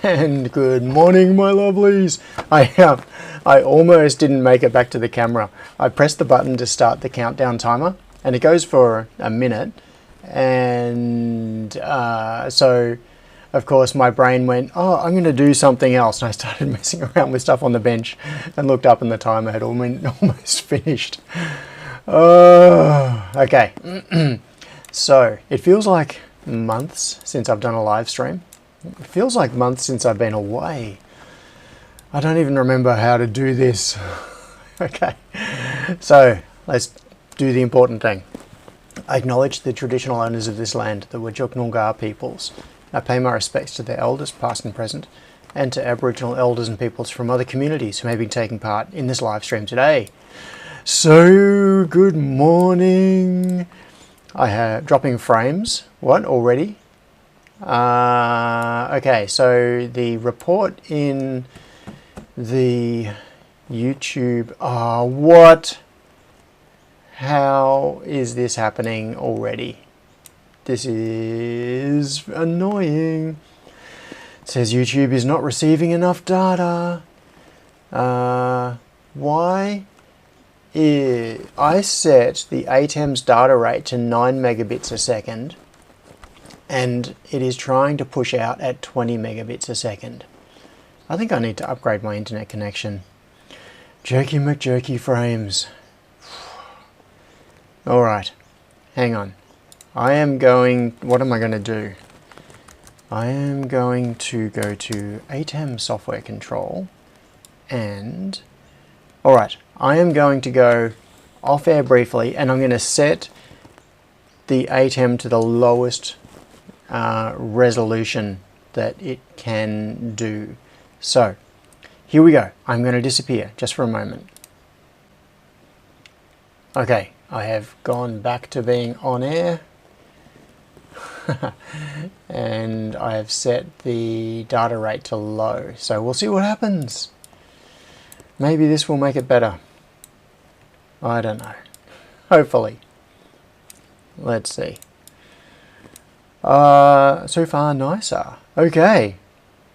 And good morning, my lovelies. I almost didn't make it back to the camera. I pressed the button to start the countdown timer, and it goes for a minute. And so, of course, my brain went, oh, I'm going to do something else. And I started messing around with stuff on the bench and looked up, and the timer had almost finished. Okay. So, it feels like months since I've done a live stream. It feels like months since I've been away. I don't even remember how to do this. Okay, so let's do the important thing. I acknowledge the traditional owners of this land, the Whadjuk Noongar peoples. I pay my respects to their elders, past and present, and to Aboriginal elders and peoples from other communities who may be taking part in this live stream today. So, good morning. I have dropping frames. What, already? Okay, so the report in the YouTube, what? How is this happening already? This is annoying. It says YouTube is not receiving enough data. Why? I set the ATEM's data rate to 9 megabits a second, and it is trying to push out at 20 megabits a second. I think I need to upgrade my internet connection. Jerky McJerky frames. Alright, hang on. What am I going to do? I am going to go to ATEM software control and... Alright, I am going to go off air briefly, and I'm going to set the ATEM to the lowest resolution that it can do. So, here we go. I'm going to disappear just for a moment. Okay, I have gone back to being on air. And I have set the data rate to low. So we'll see what happens. Maybe this will make it better. I don't know. Hopefully. Let's see. So far nicer. Okay.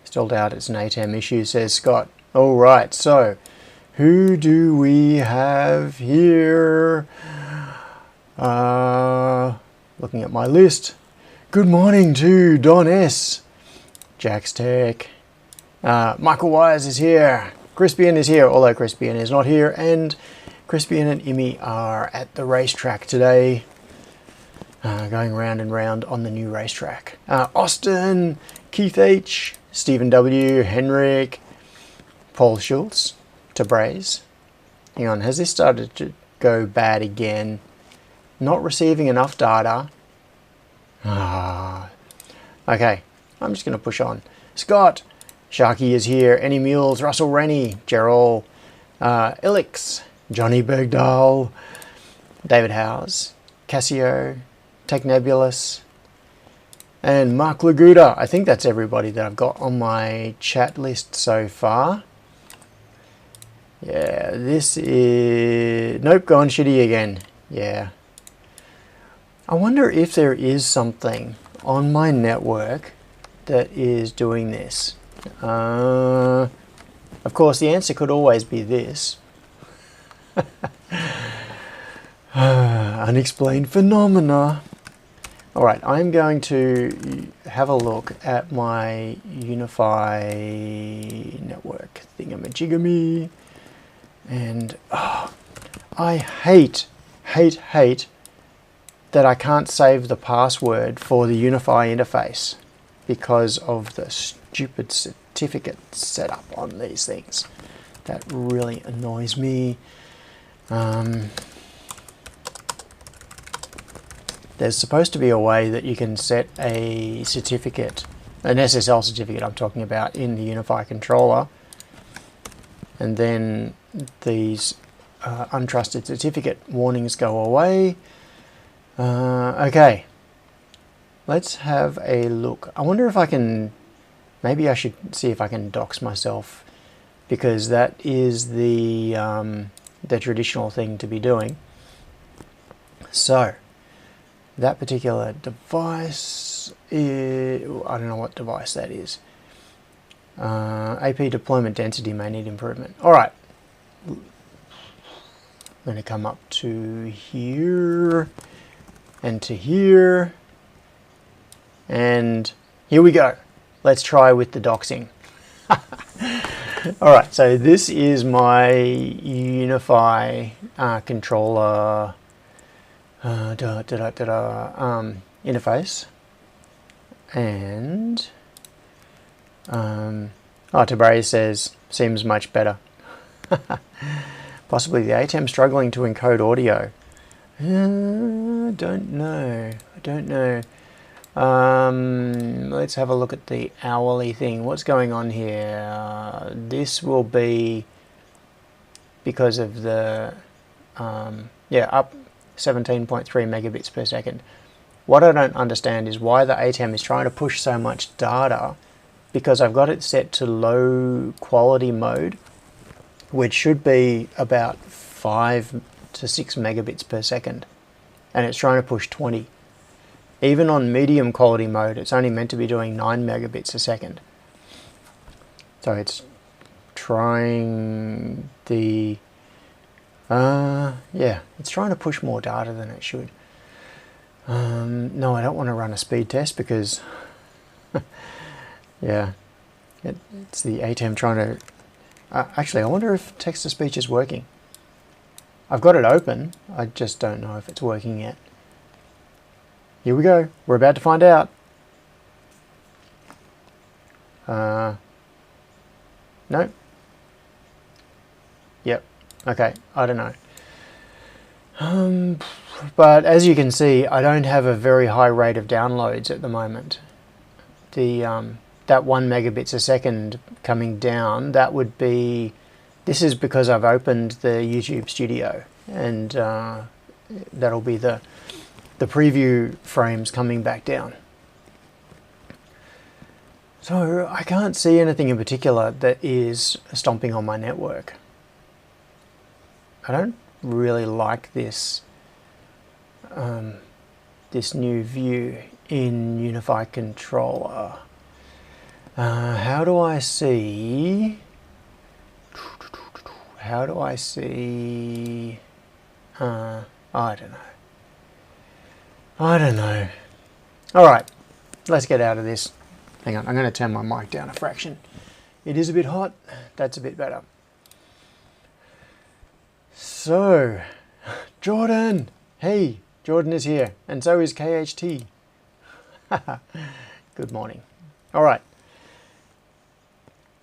Still doubt it's an ATEM issue, says Scott. Alright, so who do we have here? Looking at my list. Good morning to Don S. Jack's Tech. Michael Wise is here. Crispian is here, although Crispian is not here. And Crispian and Imi are at the racetrack today. Going round and round on the new racetrack. Austin, Keith H, Stephen W, Henrik, Paul Schultz, Tabraze. Hang on, has this started to go bad again? Not receiving enough data. Okay, I'm just going to push on. Scott, Sharky is here. Any Mules, Russell Rennie, Gerald, Ilix, Johnny Bergdahl, David Howes, Cassio, Tech Nebulous, and Mark Laguda. I think that's everybody that I've got on my chat list so far. Yeah, this is... Nope, gone shitty again. Yeah. I wonder if there is something on my network that is doing this. Of course, the answer could always be this. Unexplained phenomena. Alright, I'm going to have a look at my Unify network thingamajigamy. And I hate that I can't save the password for the Unify interface because of the stupid certificate setup on these things. That really annoys me. There's supposed to be a way that you can set a certificate, an SSL certificate I'm talking about, in the Unify controller, and then these untrusted certificate warnings go away. Okay, let's have a look. I wonder if I can, maybe I should see if I can dox myself, because that is the traditional thing to be doing. So, that particular device is, I don't know what device that is. AP deployment density may need improvement. All right. I'm going to come up to here and to here. And here we go. Let's try with the doxing. All right, so this is my Unify controller interface. And Tabray says, seems much better. Possibly the ATEM struggling to encode audio. I don't know. Let's have a look at the hourly thing. What's going on here? This will be because of the up 17.3 megabits per second. What I don't understand is why the ATEM is trying to push so much data, because I've got it set to low quality mode, which should be about 5 to 6 megabits per second, and it's trying to push 20. Even on medium quality mode, it's only meant to be doing 9 megabits a second. So it's trying the, it's trying to push more data than it should. No, I don't want to run a speed test because, it's the ATEM trying to, actually I wonder if text-to-speech is working. I've got it open, I just don't know if it's working yet. Here we go. We're about to find out. No. Yep. Okay. I don't know. But as you can see, I don't have a very high rate of downloads at the moment. The that 1 megabits a second coming down, that would be. This is because I've opened the YouTube Studio, and that'll be the preview frames coming back down. So I can't see anything in particular that is stomping on my network. I don't really like this this new view in Unify Controller. How do I see? I don't know. All right, let's get out of this. Hang on, I'm going to turn my mic down a fraction. It is a bit hot. That's a bit better. So, Jordan. Hey, Jordan is here, and so is KHT. Good morning. All right.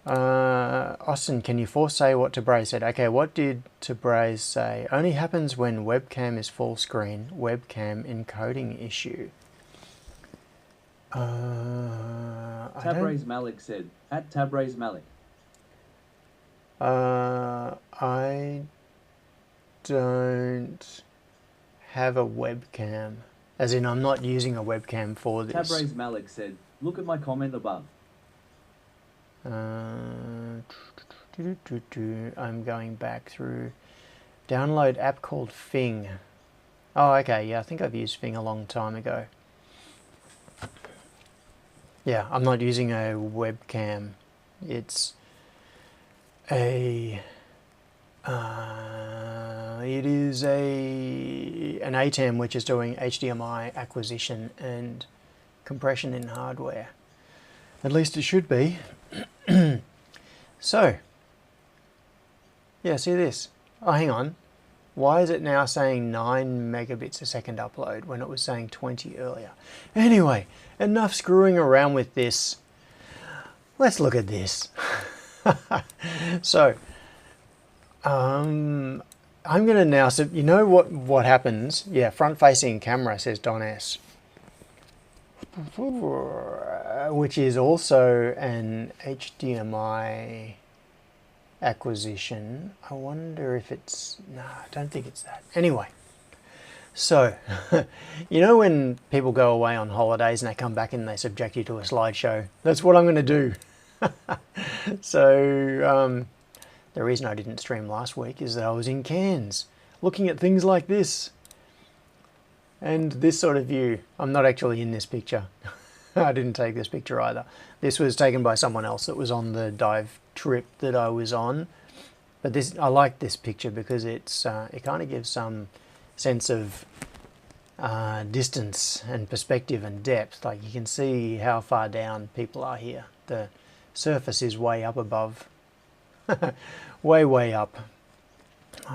Austin, can you say what Tabray said? Okay, what did Tabray say? Only happens when webcam is full screen. Webcam encoding issue. Tabray's Malik said, at Tabray's Malik. I don't have a webcam. As in, I'm not using a webcam for this. Tabray's Malik said, look at my comment above. I'm going back through. Download app called Fing. Oh, okay. Yeah, I think I've used Fing a long time ago. Yeah, I'm not using a webcam. It's a it is an ATEM which is doing HDMI acquisition and compression in hardware. At least it should be. So, yeah, see this. Oh, hang on. Why is it now saying 9 megabits a second upload when it was saying 20 earlier? Anyway, enough screwing around with this. Let's look at this. So, I'm going to now, so you know what happens? Yeah, front-facing camera, says Don S. Which is also an HDMI acquisition. I wonder if it's, no, I don't think it's that. Anyway, so, you know when people go away on holidays and they come back and they subject you to a slideshow? That's what I'm going to do. So, the reason I didn't stream last week is that I was in Cairns looking at things like this. And this sort of view. I'm not actually in this picture. I didn't take this picture either. This was taken by someone else that was on the dive trip that I was on. But this, I like this picture because it's it kind of gives some sense of distance and perspective and depth. Like you can see how far down people are here. The surface is way up above, way up.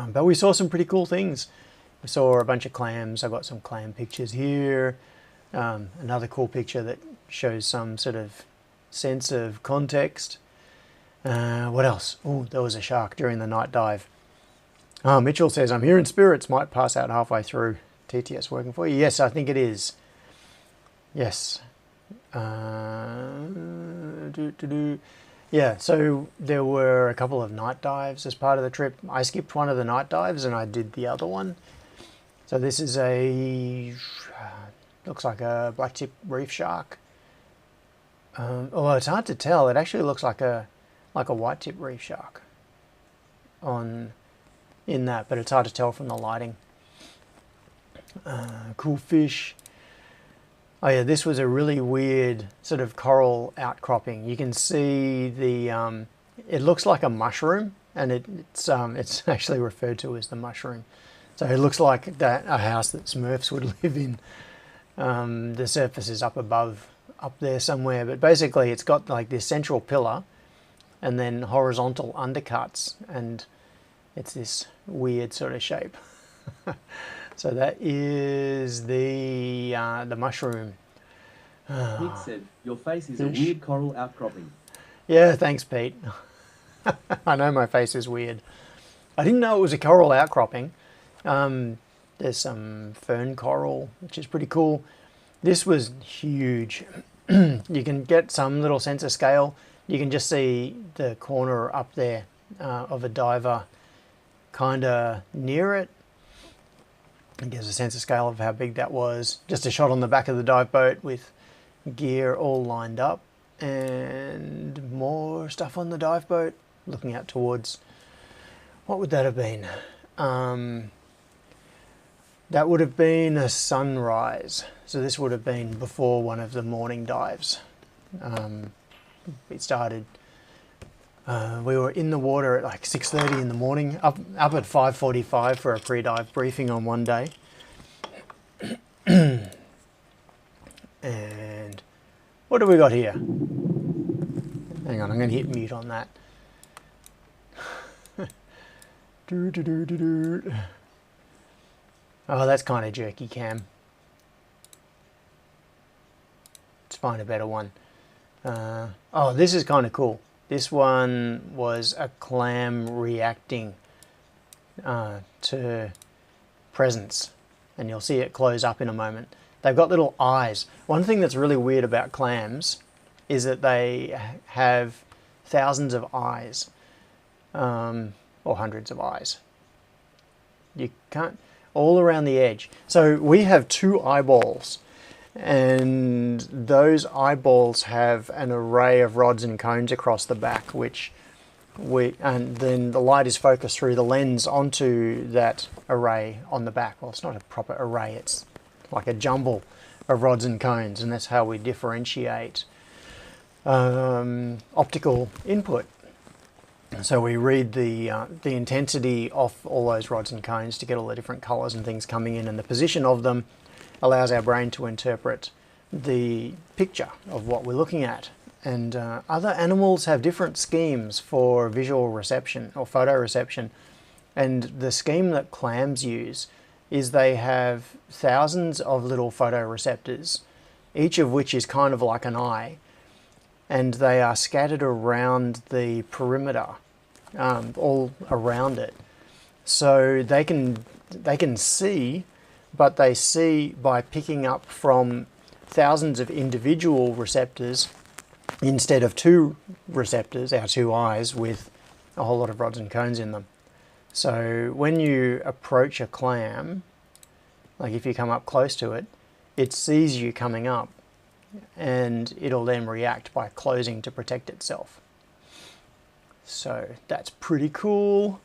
But we saw some pretty cool things. We saw a bunch of clams. I got some clam pictures here. Another cool picture that shows some sort of sense of context. What else? Oh, there was a shark during the night dive. Mitchell says, I'm here in spirits, might pass out halfway through. TTS working for you? Yes, I think it is. Yes. Yeah, so there were a couple of night dives as part of the trip. I skipped one of the night dives and I did the other one. So this is a, looks like a black-tip reef shark. Although it's hard to tell, it actually looks like a white-tip reef shark in that, but it's hard to tell from the lighting. Cool fish. Oh yeah, this was a really weird sort of coral outcropping. You can see the, it looks like a mushroom, and it's actually referred to as the mushroom. So it looks like a house that Smurfs would live in. The surface is up above, up there somewhere, but basically it's got like this central pillar and then horizontal undercuts, and it's this weird sort of shape. So that is the mushroom. Nick said, your face is a weird coral outcropping. Yeah, thanks, Pete. I know my face is weird. I didn't know it was a coral outcropping. There's some fern coral, which is pretty cool. This was huge. You can get some little sense of scale. You can just see the corner up there of a diver kind of near it. It gives a sense of scale of how big that was. Just a shot on the back of the dive boat with gear all lined up, and more stuff on the dive boat looking out towards, what would that have been? That would have been a sunrise. So this would have been before one of the morning dives. It started, we were in the water at like 6:30 in the morning, up at 5:45 for a pre-dive briefing on one day. And what do we got here? Hang on, I'm going to hit mute on that. Oh, that's kind of jerky, Cam. Let's find a better one. Oh, this is kind of cool. This one was a clam reacting to presence, and you'll see it close up in a moment. They've got little eyes. One thing that's really weird about clams is that they have thousands of eyes, or hundreds of eyes. You can't, all around the edge. So we have 2 eyeballs, and those eyeballs have an array of rods and cones across the back, and then the light is focused through the lens onto that array on the back. Well, it's not a proper array, it's like a jumble of rods and cones, and that's how we differentiate optical input. So we read the intensity off all those rods and cones to get all the different colors and things coming in, and the position of them allows our brain to interpret the picture of what we're looking at. And other animals have different schemes for visual reception or photoreception, and the scheme that clams use is they have thousands of little photoreceptors, each of which is kind of like an eye, and they are scattered around the perimeter, all around it. So they can see, but they see by picking up from thousands of individual receptors instead of 2 receptors, our 2 eyes, with a whole lot of rods and cones in them. So when you approach a clam, like if you come up close to it, it sees you coming up, and it'll then react by closing to protect itself. So that's pretty cool.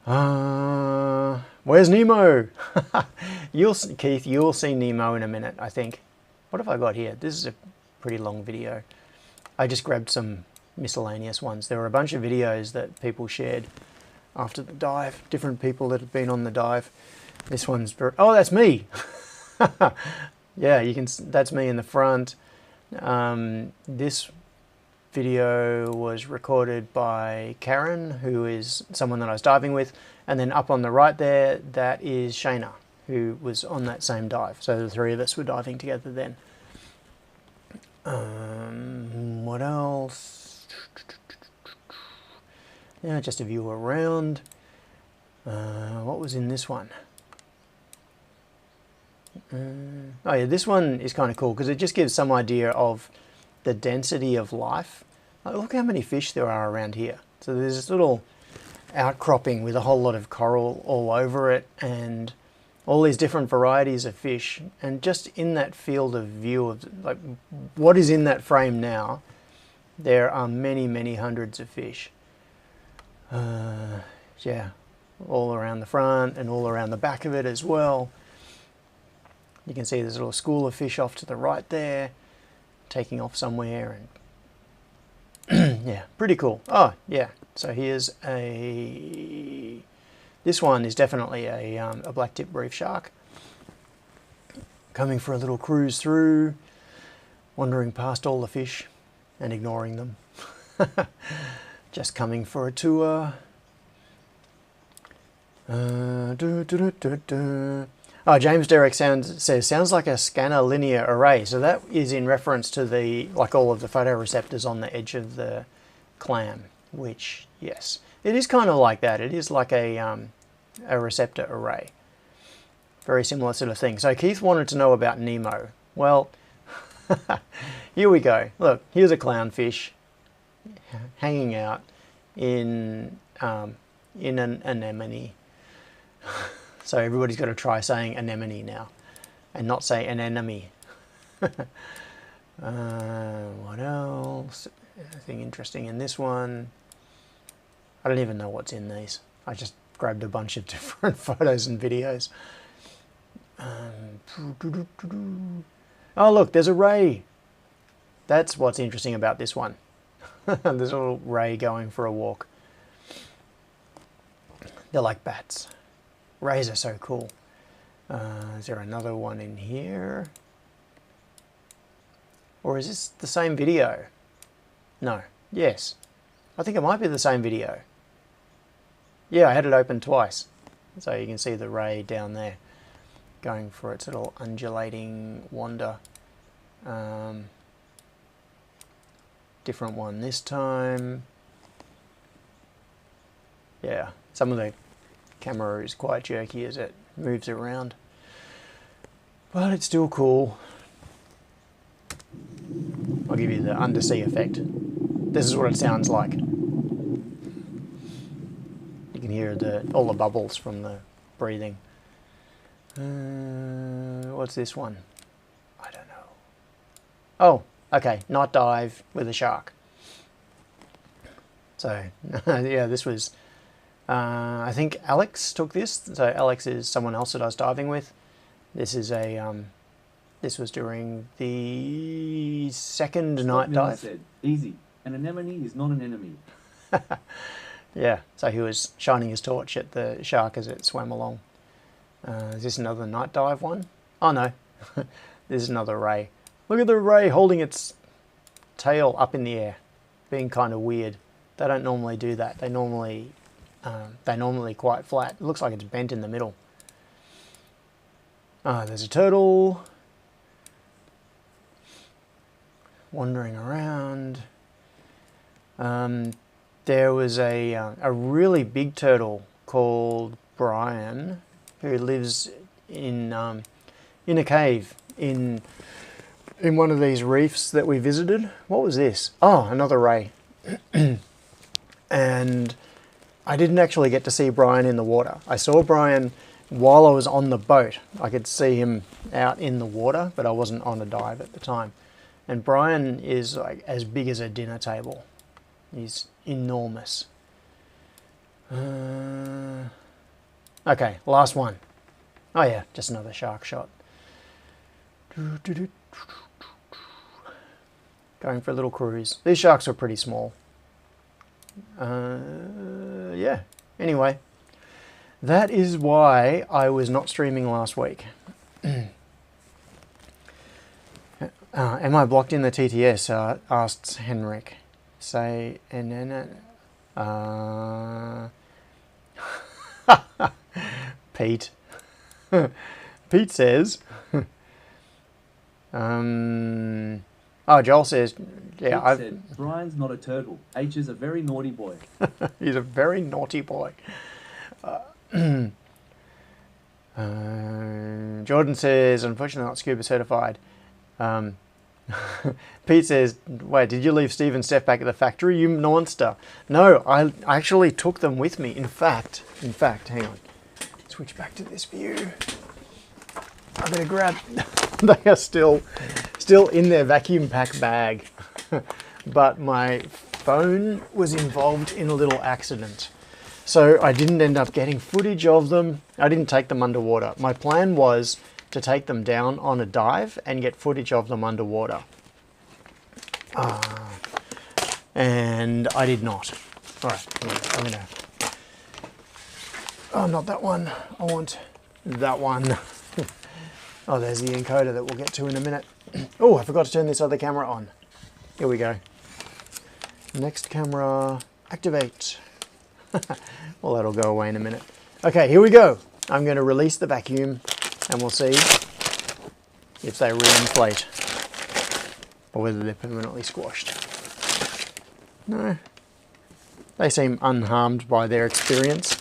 Where's Nemo? Keith, you'll see Nemo in a minute, I think. What have I got here? This is pretty long video. I just grabbed some miscellaneous ones. There were a bunch of videos that people shared after the dive, different people that have been on the dive. This one's very, oh, that's me. Yeah, you can, that's me in the front. This video was recorded by Karen, who is someone that I was diving with, and then up on the right there, that is Shayna, who was on that same dive. So the three of us were diving together then. What else? Yeah, just a view around. What was in this one? Oh yeah, this one is kind of cool because it just gives some idea of the density of life. Like, look how many fish there are around here. So there's this little outcropping with a whole lot of coral all over it and all these different varieties of fish. And just in that field of view of like what is in that frame now, there are many, many hundreds of fish. Yeah, all around the front and all around the back of it as well. You can see there's a little school of fish off to the right there, taking off somewhere, and yeah, pretty cool. Oh, yeah, so here's a, this one is definitely a black-tip reef shark. Coming for a little cruise through, wandering past all the fish and ignoring them. Just coming for a tour. Oh, James Derrick says, sounds like a scanner linear array. So that is in reference to the, like all of the photoreceptors on the edge of the clam, which, yes, it is kind of like that. It is like a receptor array. Very similar sort of thing. So Keith wanted to know about Nemo. Well, here we go. Look, here's a clownfish hanging out in an anemone. So everybody's got to try saying anemone now and not say an enemy. What else? Anything interesting in this one? I don't even know what's in these. I just grabbed a bunch of different photos and videos. Oh, look, there's a ray. That's what's interesting about this one. There's a little ray going for a walk. They're like bats. Rays are so cool. Is there another one in here? Or is this the same video? No. Yes. I think it might be the same video. Yeah, I had it open twice. So you can see the ray down there going for its little undulating wander. Different one this time. Yeah, some of the camera is quite jerky as it moves around, but it's still cool. I'll give you the undersea effect. This is what it sounds like. You can hear all the bubbles from the breathing. What's this one? I don't know. Oh, okay, night dive with a shark. So, yeah, this was, I think Alex took this. So Alex is someone else that I was diving with. This is a, this was during the second night dive. Said, easy, an anemone is not an enemy. Yeah, so he was shining his torch at the shark as it swam along. Is this another night dive one? Oh no, this is another ray. Look at the ray holding its tail up in the air, being kind of weird. They don't normally do that. They're normally quite flat. It looks like it's bent in the middle. There's a turtle wandering around. There was a really big turtle called Brian who lives in a cave in one of these reefs that we visited. What was this? Oh, another ray. And I didn't actually get to see Brian in the water. I saw Brian while I was on the boat. I could see him out in the water, but I wasn't on a dive at the time. And Brian is like as big as a dinner table. He's enormous. Okay, last one. Oh yeah, just another shark shot. Going for a little cruise. These sharks were pretty small. Yeah. Anyway, that is why I was not streaming last week. Am I blocked in the TTS? Asks Henrik. Say, Pete. Pete says, oh, Joel says, yeah, Pete said, Brian's not a turtle. H is a very naughty boy. He's a very naughty boy. Jordan says, unfortunately not scuba certified. Pete says, wait, did you leave Steve and Steph back at the factory, you monster? No, I actually took them with me. In fact, hang on. Switch back to this view. I'm going to grab, they are still in their vacuum pack bag. But my phone was involved in a little accident. So I didn't end up getting footage of them. I didn't take them underwater. My plan was to take them down on a dive and get footage of them underwater. And I did not. All right, I'm gonna, oh, not that one. I want that one. Oh, there's the encoder that we'll get to in a minute. Oh, I forgot to turn this other camera on. Here we go. Next camera, activate. Well, that'll go away in a minute. Okay, here we go. I'm going to release the vacuum and we'll see if they reinflate or whether they're permanently squashed. No, they seem unharmed by their experience.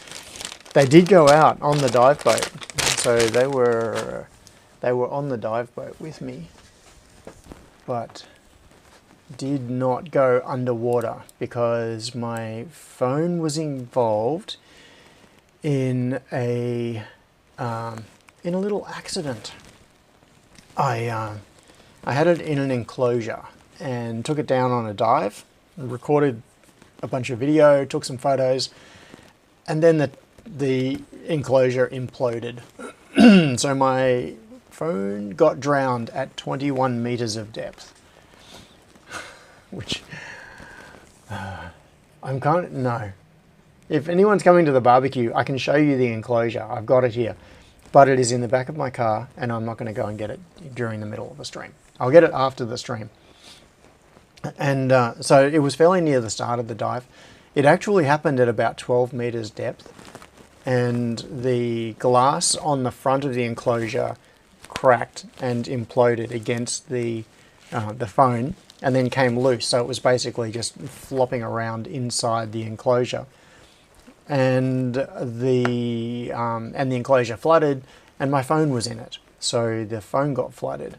They did go out on the dive boat, so they were on the dive boat with me, but did not go underwater because my phone was involved in a little accident. I had it in an enclosure and took it down on a dive, recorded a bunch of video, took some photos, and then the enclosure imploded. So my phone got drowned at 21 meters of depth. Which, no. If anyone's coming to the barbecue, I can show you the enclosure. I've got it here. But it is in the back of my car, and I'm not going to go and get it during the middle of the stream. I'll get it after the stream. And so it was fairly near the start of the dive. It actually happened at about 12 meters depth. And the glass on the front of the enclosure cracked and imploded against the phone, and then came loose. So it was basically just flopping around inside the enclosure, and the enclosure flooded, and my phone was in it. So the phone got flooded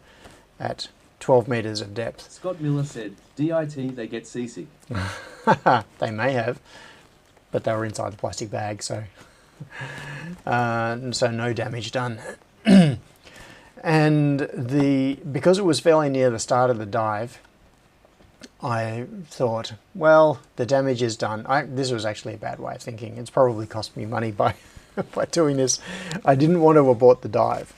at 12 meters of depth. Scott Miller said, DIT, they get seasick. They may have, but they were inside the plastic bag, so so no damage done. And because it was fairly near the start of the dive, I thought, well, the damage is done. This was actually a bad way of thinking. It's probably cost me money by doing this. I didn't want to abort the dive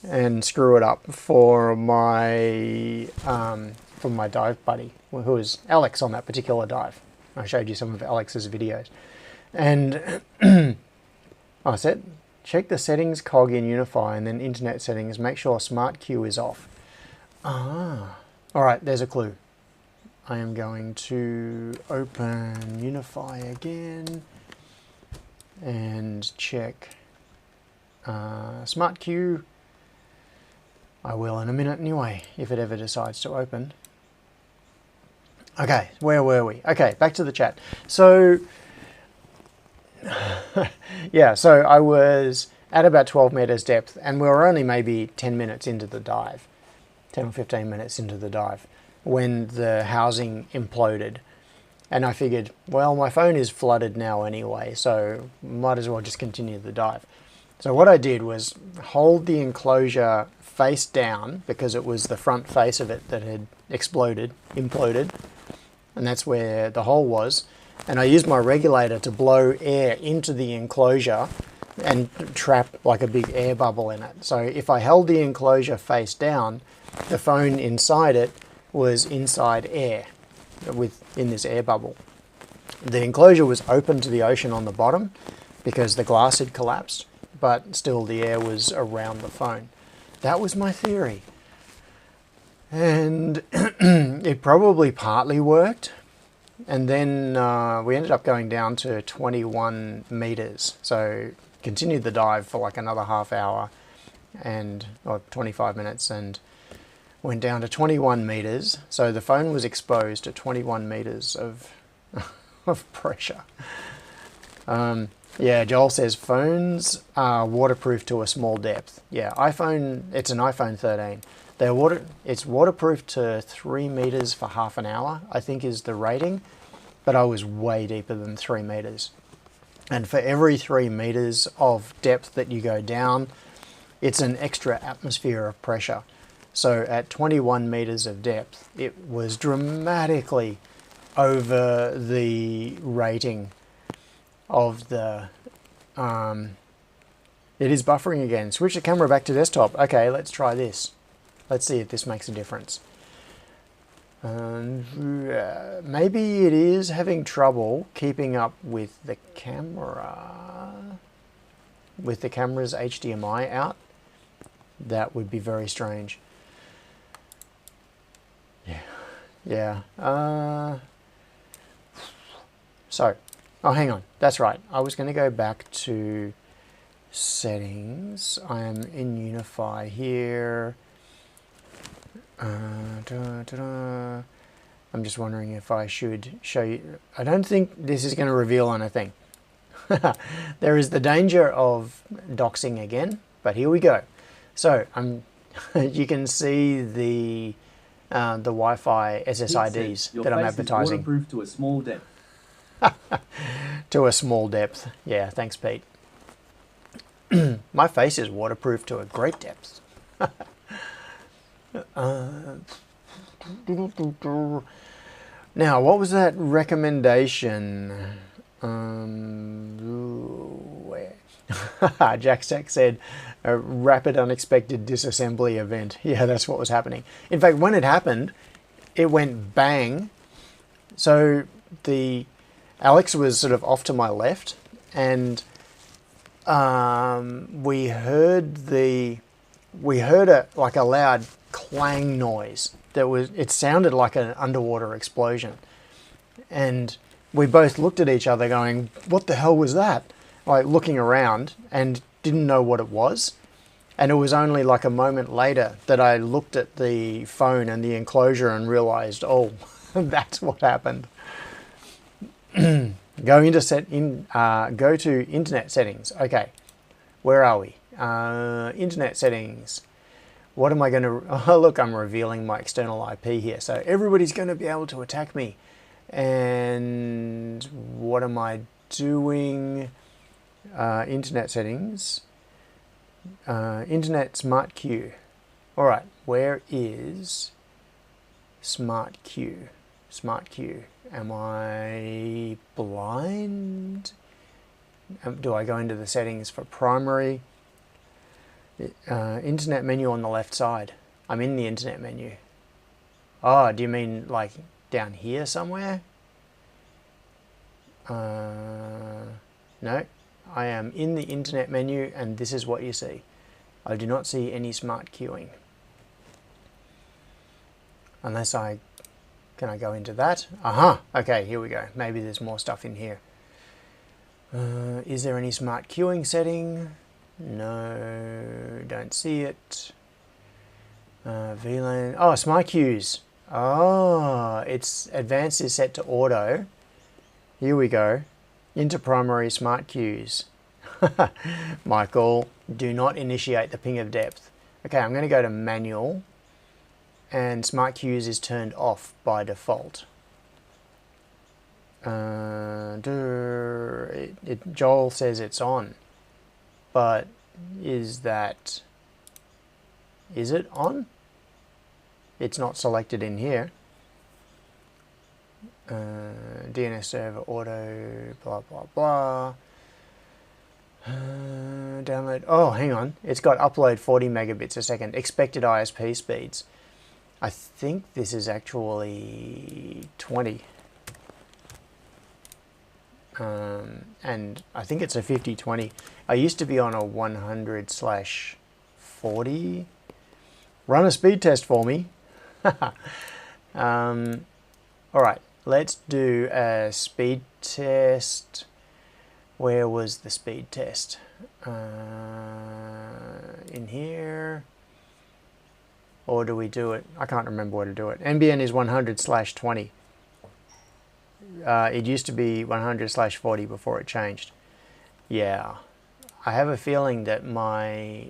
and screw it up for my dive buddy, who was Alex on that particular dive. I showed you some of Alex's videos. And I said, check the settings cog in Unify and then internet settings. Make sure Smart Queue is off. All right, there's a clue. I am going to open Unify again and check Smart Queue. I will in a minute anyway, if it ever decides to open. Okay, where were we? Okay, back to the chat. So, yeah, so I was at about 12 meters depth, and we were only maybe 10 minutes into the dive, 10 or 15 minutes into the dive, when the housing imploded. And I figured, well, my phone is flooded now anyway, so might as well just continue the dive. So what I did was hold the enclosure face down, because it was the front face of it that had imploded, and that's where the hole was. And I used my regulator to blow air into the enclosure and trap like a big air bubble in it. So if I held the enclosure face down, the phone inside it was inside air, in this air bubble. The enclosure was open to the ocean on the bottom because the glass had collapsed, but still the air was around the phone. That was my theory. And it probably partly worked. And then we ended up going down to 21 meters. So continued the dive for like another half hour or 25 minutes and went down to 21 meters. So the phone was exposed to 21 meters of pressure. Yeah, Joel says phones are waterproof to a small depth. Yeah, it's an iPhone 13. It's waterproof to 3 meters for half an hour, I think is the rating, but I was way deeper than 3 meters. And for every 3 meters of depth that you go down, it's an extra atmosphere of pressure. So at 21 meters of depth, it was dramatically over the rating of the... it is buffering again. Switch the camera back to desktop. Okay, let's try this. Let's see if this makes a difference. Maybe it is having trouble keeping up with the camera. With the camera's HDMI out. That would be very strange. Yeah. So, oh, hang on. That's right. I was going to go back to settings. I am in Unify here. I'm just wondering if I should show you. I don't think this is going to reveal anything. There is the danger of doxing again, but here we go. So you can see the Wi-Fi SSIDs that I'm advertising. Waterproof to a small depth. To a small depth. Yeah, thanks, Pete. My face is waterproof to a great depth. Now, what was that recommendation? Jack Stack said a rapid unexpected disassembly event. Yeah, that's what was happening. In fact, when it happened, it went bang. So Alex was sort of off to my left, and we heard like a loud clang noise. It sounded like an underwater explosion, and we both looked at each other going, what the hell was that? Like looking around and didn't know what it was. And it was only like a moment later that I looked at the phone and the enclosure and realized, oh, that's what happened. Go to internet settings. Okay, where are we? Internet settings. What am I going to... Oh, look, I'm revealing my external IP here. So everybody's going to be able to attack me. And what am I doing? Internet settings. Internet Smart Queue. All right, where is Smart Queue? Smart Queue. Am I blind? Do I go into the settings for primary? Internet menu on the left side. I'm in the internet menu. Oh, do you mean like down here somewhere? No, I am in the internet menu and this is what you see. I do not see any smart queuing. Unless can I go into that? Aha, okay, here we go. Maybe there's more stuff in here. Is there any smart queuing setting? No, don't see it. VLAN, oh, smart queues. Oh, it's advanced is set to auto. Here we go. Into primary smart queues. Michael, do not initiate the ping of depth. Okay, I'm going to go to manual. And smart queues is turned off by default. Joel says it's on. But is it on? It's not selected in here. DNS server auto blah blah blah. Download. Oh, hang on. It's got upload 40 megabits a second. Expected ISP speeds. I think this is actually 20. And I think it's a 50/20. I used to be on a 100/40. Run a speed test for me. All right, let's do a speed test. Where was the speed test? In here. Or do we do it? I can't remember where to do it. NBN is 100/20. It used to be 100/40 before it changed. Yeah, I have a feeling that my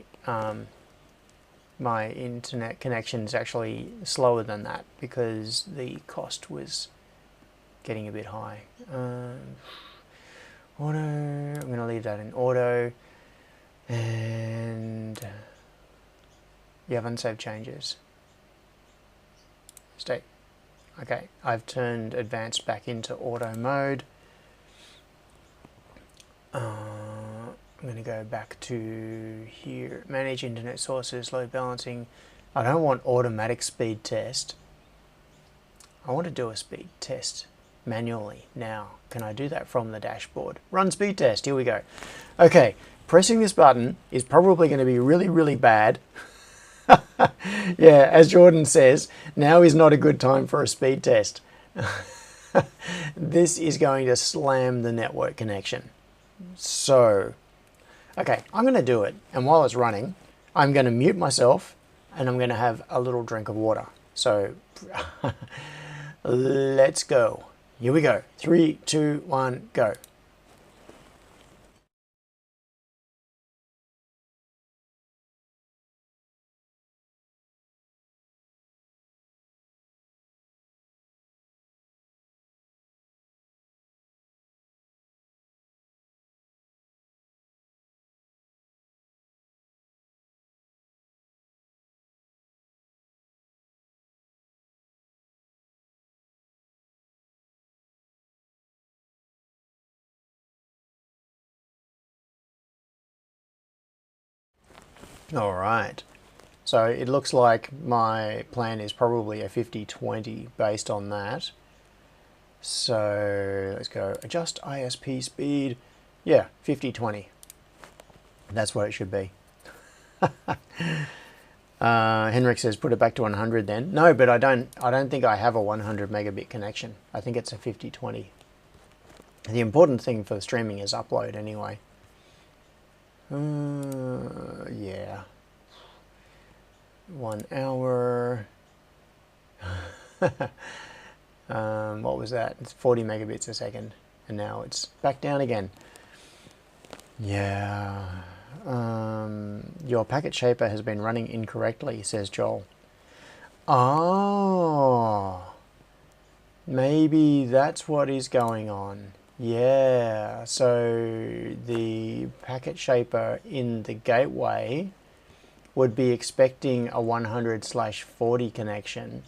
my internet connection is actually slower than that because the cost was getting a bit high. Auto, I'm going to leave that in auto, and you have unsaved changes. State. Okay, I've turned advanced back into auto mode. I'm going to go back to here, manage internet sources, load balancing. I don't want automatic speed test. I want to do a speed test manually now. Can I do that from the dashboard? Run speed test, here we go. Okay, pressing this button is probably going to be really, really bad. Yeah, as Jordan says, now is not a good time for a speed test. This is going to slam the network connection. So, okay, I'm going to do it. And while it's running, I'm going to mute myself and I'm going to have a little drink of water. So, let's go. Here we go. 3, 2, 1, go. All right. So it looks like my plan is probably a 50/20 based on that. So let's go adjust ISP speed. Yeah, 50/20. That's what it should be. Henrik says put it back to 100 then. No, but I don't think I have a 100 megabit connection. I think it's a 50/20. The important thing for the streaming is upload anyway. Yeah. 1 hour. What was that? It's 40 megabits a second. And now it's back down again. Yeah. Your packet shaper has been running incorrectly, says Joel. Oh. Maybe that's what is going on. Yeah, so the packet shaper in the gateway would be expecting a 100/40 connection,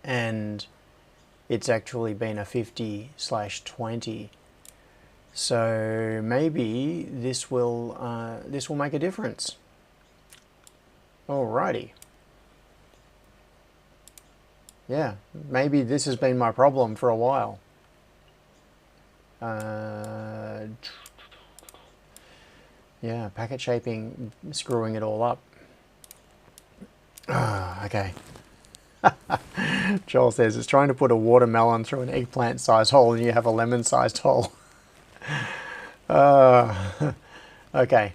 and it's actually been a 50/20. So maybe this will make a difference. Alrighty. Yeah, maybe this has been my problem for a while. Yeah, packet shaping, screwing it all up. Okay. Joel says it's trying to put a watermelon through an eggplant-sized hole and you have a lemon-sized hole. Okay.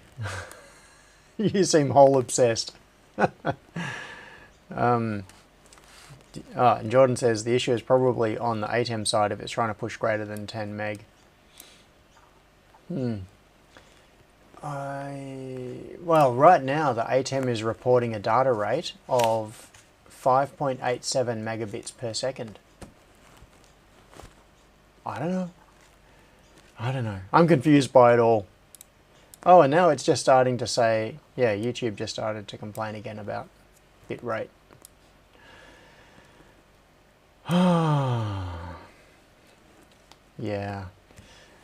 You seem hole obsessed. And Jordan says the issue is probably on the ATEM side if it's trying to push greater than 10 meg. Well, right now the ATEM is reporting a data rate of 5.87 megabits per second. I don't know. I'm confused by it all. Oh, and now it's just starting to say, yeah, YouTube just started to complain again about bit rate. Yeah.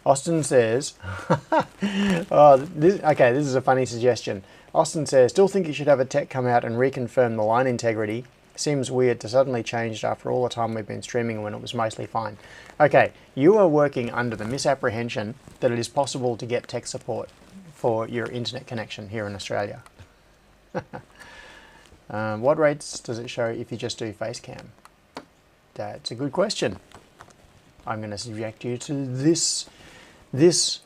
Austin says, oh, this is a funny suggestion. Austin says, still think you should have a tech come out and reconfirm the line integrity. Seems weird to suddenly change after all the time we've been streaming when it was mostly fine. Okay, you are working under the misapprehension that it is possible to get tech support for your internet connection here in Australia. What rates does it show if you just do face cam? That's a good question. I'm going to subject you to this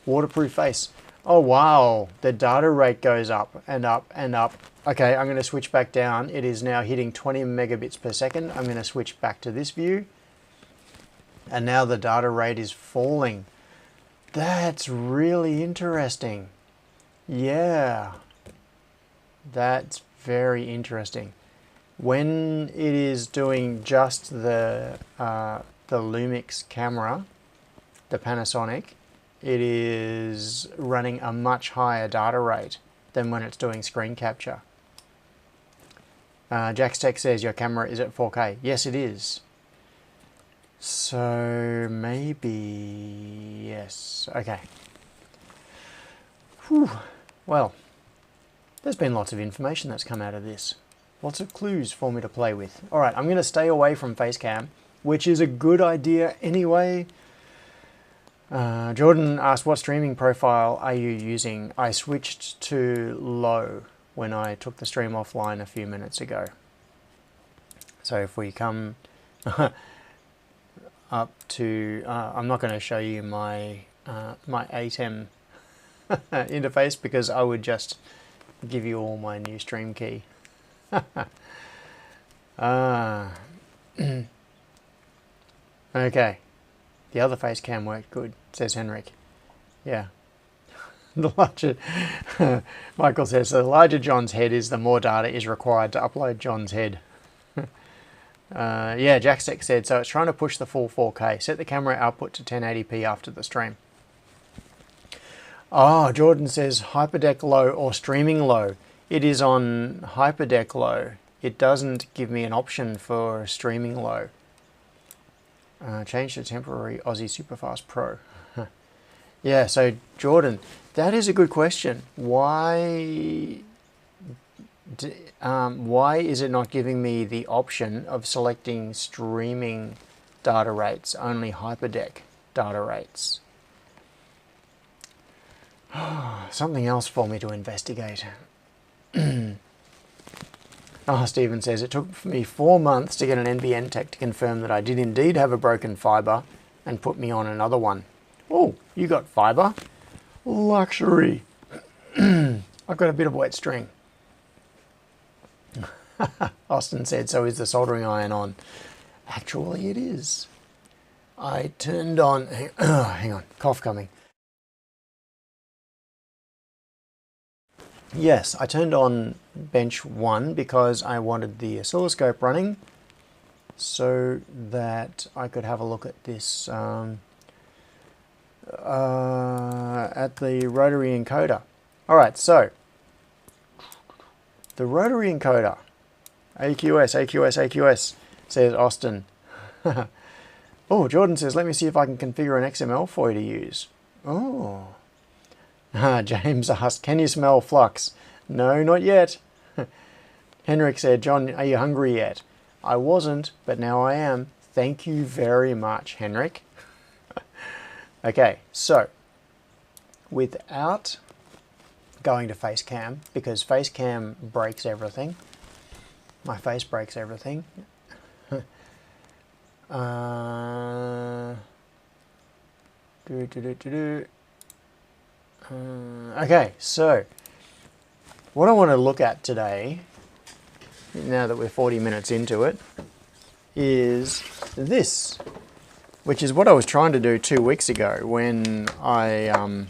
waterproof face. Oh wow, the data rate goes up and up and up. Okay, I'm going to switch back down. It is now hitting 20 megabits per second. I'm going to switch back to this view. And now the data rate is falling. That's really interesting. Yeah, that's very interesting. When it is doing just the Lumix camera, the Panasonic, it is running a much higher data rate than when it's doing screen capture. Jack's Tech says your camera is at 4K. Yes, it is. So maybe yes. Okay. Whew. Well, there's been lots of information that's come out of this. Lots of clues for me to play with. All right, I'm going to stay away from Facecam, which is a good idea anyway. Jordan asked, what streaming profile are you using? I switched to low when I took the stream offline a few minutes ago. So if we come up to, I'm not going to show you my my ATEM interface because I would just give you all my new stream key. Okay. The other face cam worked good, says Henrik. Yeah. The larger, Michael says, the larger John's head is, the more data is required to upload John's head. Yeah, Jackstick said, so it's trying to push the full 4K. Set the camera output to 1080p after the stream. Oh, Jordan says Hyperdeck low or streaming low. It is on Hyperdeck low. It doesn't give me an option for streaming low. Change to temporary Aussie Superfast Pro. Yeah, so Jordan, that is a good question. Why is it not giving me the option of selecting streaming data rates, only Hyperdeck data rates? Something else for me to investigate. Oh, Stephen says, it took me 4 months to get an NBN tech to confirm that I did indeed have a broken fibre and put me on another one. Oh, you got fibre? Luxury. I've got a bit of wet string. Austin said, so is the soldering iron on? Actually, it is. I turned on... hang on, cough coming. Yes, I turned on bench 1 because I wanted the oscilloscope running so that I could have a look at this at the Rotary encoder. Alright, so the Rotary encoder, AQS, says Austin. Oh, Jordan says, let me see if I can configure an XML for you to use. Oh. James asked, can you smell flux? No, not yet. Henrik said, John, are you hungry yet? I wasn't, but now I am. Thank you very much, Henrik. Okay, so without going to Facecam, because Facecam breaks everything, my face breaks everything. Okay, so what I want to look at today, now that we're 40 minutes into it, is this, which is what I was trying to do 2 weeks ago when I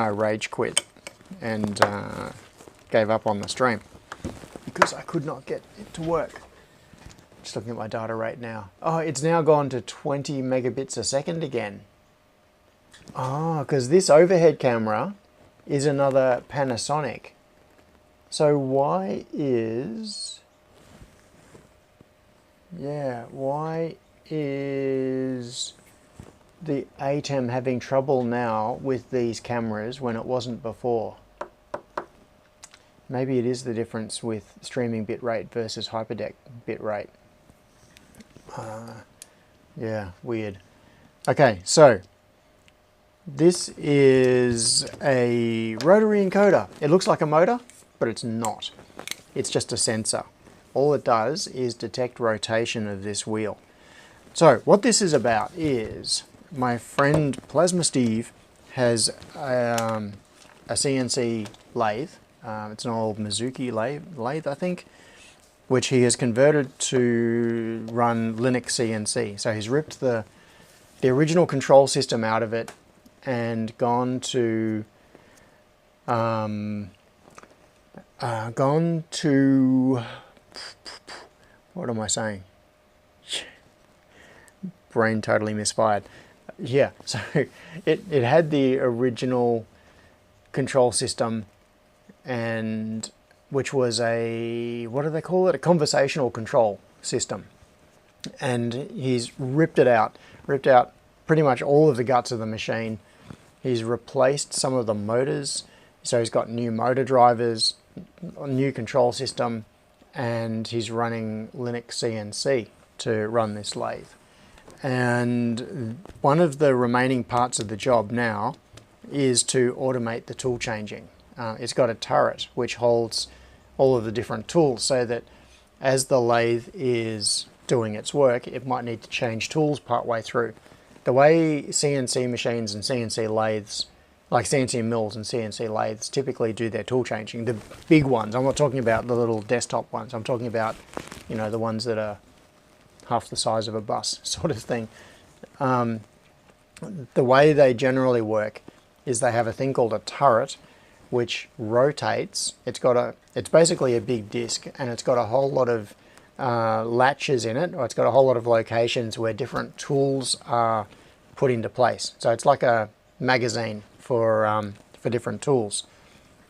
rage quit and gave up on the stream because I could not get it to work. Just looking at my data rate now. Oh, it's now gone to 20 megabits a second again. Oh, because this overhead camera is another Panasonic. So why is the ATEM having trouble now with these cameras when it wasn't before? Maybe it is the difference with streaming bitrate versus hyperdeck bitrate. Yeah, weird. Okay, so this is a rotary encoder. It looks like a motor, but it's not. It's just a sensor. All it does is detect rotation of this wheel. So what this is about is my friend Plasma Steve has a CNC lathe. It's an old Mizuki lathe, I think, which he has converted to run Linux CNC. So he's ripped the original control system out of it and gone to what am I saying? Brain totally misfired. Yeah, so it had the original control system, and which was a, what do they call it? A conversational control system. And he's ripped out pretty much all of the guts of the machine. He's replaced some of the motors, so he's got new motor drivers, a new control system, and he's running Linux CNC to run this lathe. And one of the remaining parts of the job now is to automate the tool changing. It's got a turret which holds all of the different tools, so that as the lathe is doing its work, it might need to change tools partway through. The way CNC machines and CNC lathes, like CNC mills and CNC lathes, typically do their tool changing, the big ones, I'm not talking about the little desktop ones, I'm talking about, you know, the ones that are half the size of a bus sort of thing. The way they generally work is they have a thing called a turret which rotates. It's basically a big disc, and it's got a whole lot of latches in it, or it's got a whole lot of locations where different tools are put into place. So it's like a magazine for different tools.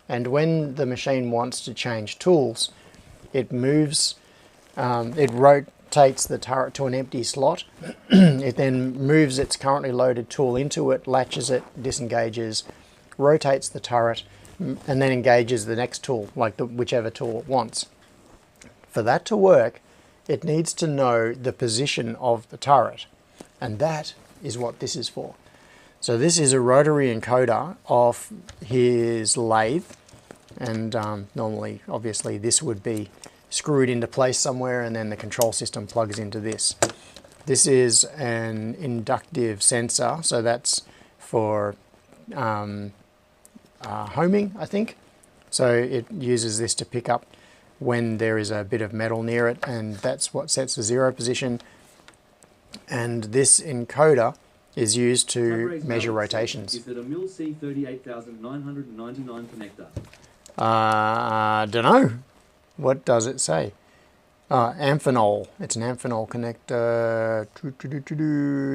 And when the machine wants to change tools, it moves, it rotates the turret to an empty slot. It then moves its currently loaded tool into it, latches it, disengages, rotates the turret, and then engages the next tool, like whichever tool it wants. For that to work, it needs to know the position of the turret, and that is what this is for. So this is a rotary encoder of his lathe, and normally, obviously, this would be screwed into place somewhere, and then the control system plugs into this. This is an inductive sensor, so that's for homing, I think. So it uses this to pick up when there is a bit of metal near it, and that's what sets the 0 position. And this encoder is used to measure rotations. Is it a Mill C38999 connector? Don't know. What does it say? Amphenol. It's an amphenol connector.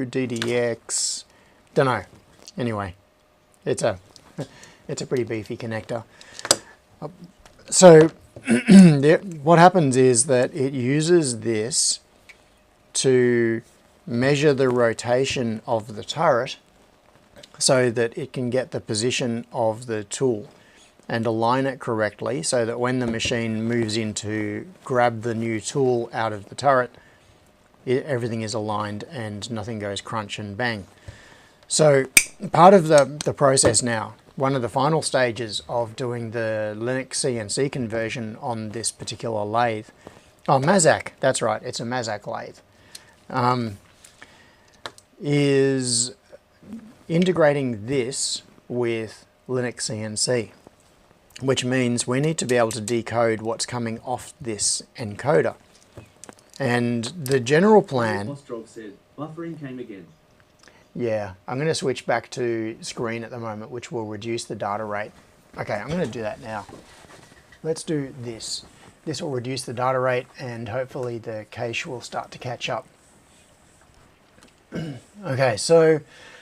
DDX. Don't know. Anyway, it's a pretty beefy connector. So what happens is that it uses this to measure the rotation of the turret so that it can get the position of the tool and align it correctly, so that when the machine moves in to grab the new tool out of the turret, everything is aligned and nothing goes crunch and bang. So part of the process now, one of the final stages of doing the Linux CNC conversion on this particular lathe, Mazak, that's right, it's a Mazak lathe, is integrating this with Linux CNC, which means we need to be able to decode what's coming off this encoder. And the general plan... Ostrov said, buffering came again. Yeah, I'm going to switch back to screen at the moment, which will reduce the data rate. Okay, I'm going to do that now. Let's do this. This will reduce the data rate, and hopefully the cache will start to catch up. Okay, so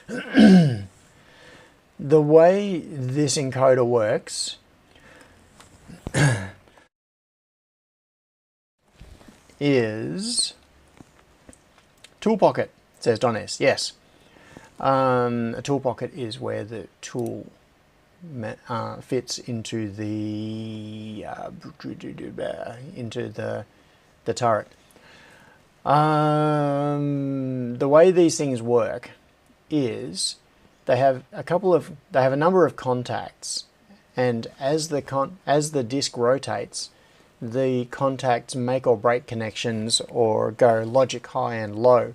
the way this encoder works is tool pocket, says Don S. Yes. A tool pocket is where the tool fits into the turret. The way these things work is they have a number of contacts, and as the disk rotates, the contacts make or break connections or go logic high and low.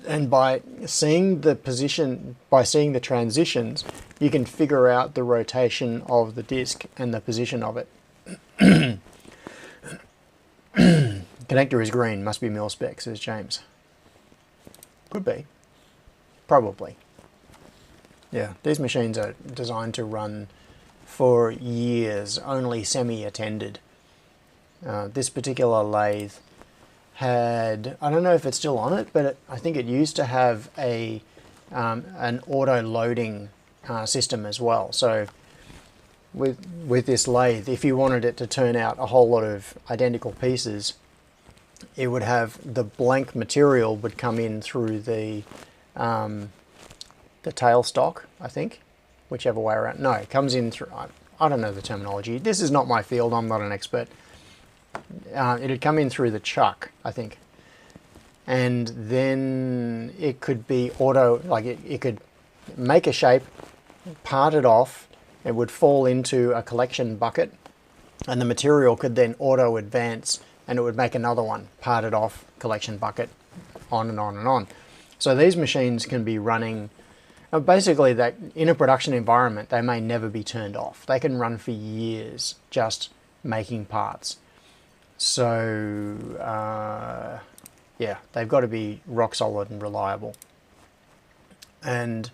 And by seeing the transitions, you can figure out the rotation of the disk and the position of it. Connector is green, must be mil-spec, says James. Could be. Probably. Yeah, these machines are designed to run for years, only semi-attended. This particular lathe had, I don't know if it's still on it, but I think it used to have an auto-loading system as well. So with this lathe, if you wanted it to turn out a whole lot of identical pieces, it would have the blank material would come in through the tailstock, I think, whichever way around. No, it comes in through, I don't know the terminology. This is not my field, I'm not an expert. It'd come in through the chuck, I think. And then it could be auto, like it could make a shape, part it off, it would fall into a collection bucket, and the material could then auto advance and it would make another one, part it off, collection bucket, on and on and on. So these machines can be running, basically that in a production environment, they may never be turned off. They can run for years just making parts. So yeah, they've got to be rock solid and reliable. And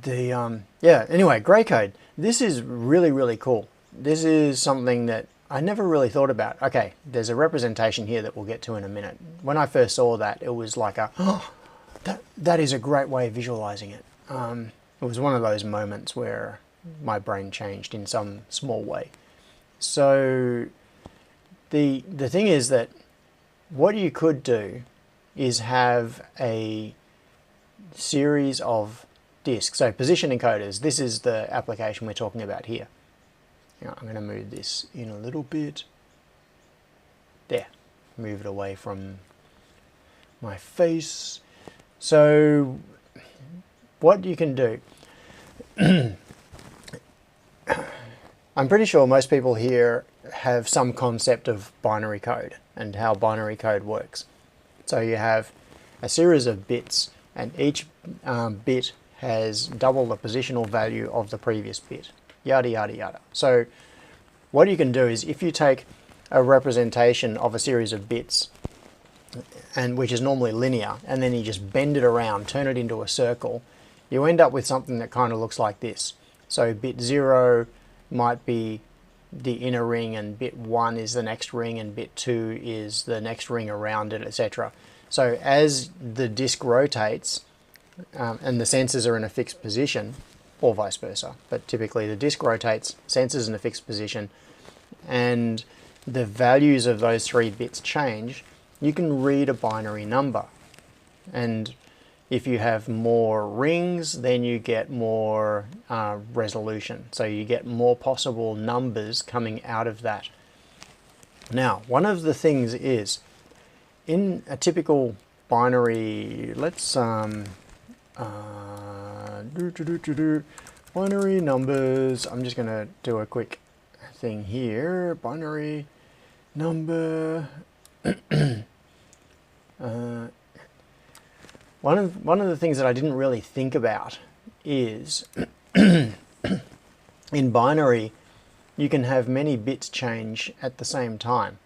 the yeah, anyway, grey code. This is really, really cool. This is something that I never really thought about. Okay, there's a representation here that we'll get to in a minute. When I first saw that, it was like a, oh, that is a great way of visualizing it. It was one of those moments where my brain changed in some small way. So the thing is that what you could do is have a series of disks. So position encoders, this is the application we're talking about here. Now, I'm going to move this in a little bit. There, move it away from my face. So what you can do, I'm pretty sure most people here have some concept of binary code and how binary code works. So you have a series of bits, and each bit has double the positional value of the previous bit, yada yada yada. So what you can do is, if you take a representation of a series of bits, and which is normally linear, and then you just bend it around, turn it into a circle, you end up with something that kind of looks like this. So bit 0 might be the inner ring, and bit 1 is the next ring, and bit 2 is the next ring around it, etc. So as the disk rotates, and the sensors are in a fixed position, or vice versa, but typically the disk rotates, sensors in a fixed position, and the values of those 3 bits change, you can read a binary number. And if you have more rings, then you get more resolution. So you get more possible numbers coming out of that. Now, one of the things is, in a typical binary, let's binary numbers, I'm just going to do a quick thing here, binary number. One of the things that I didn't really think about is in binary you can have many bits change at the same time.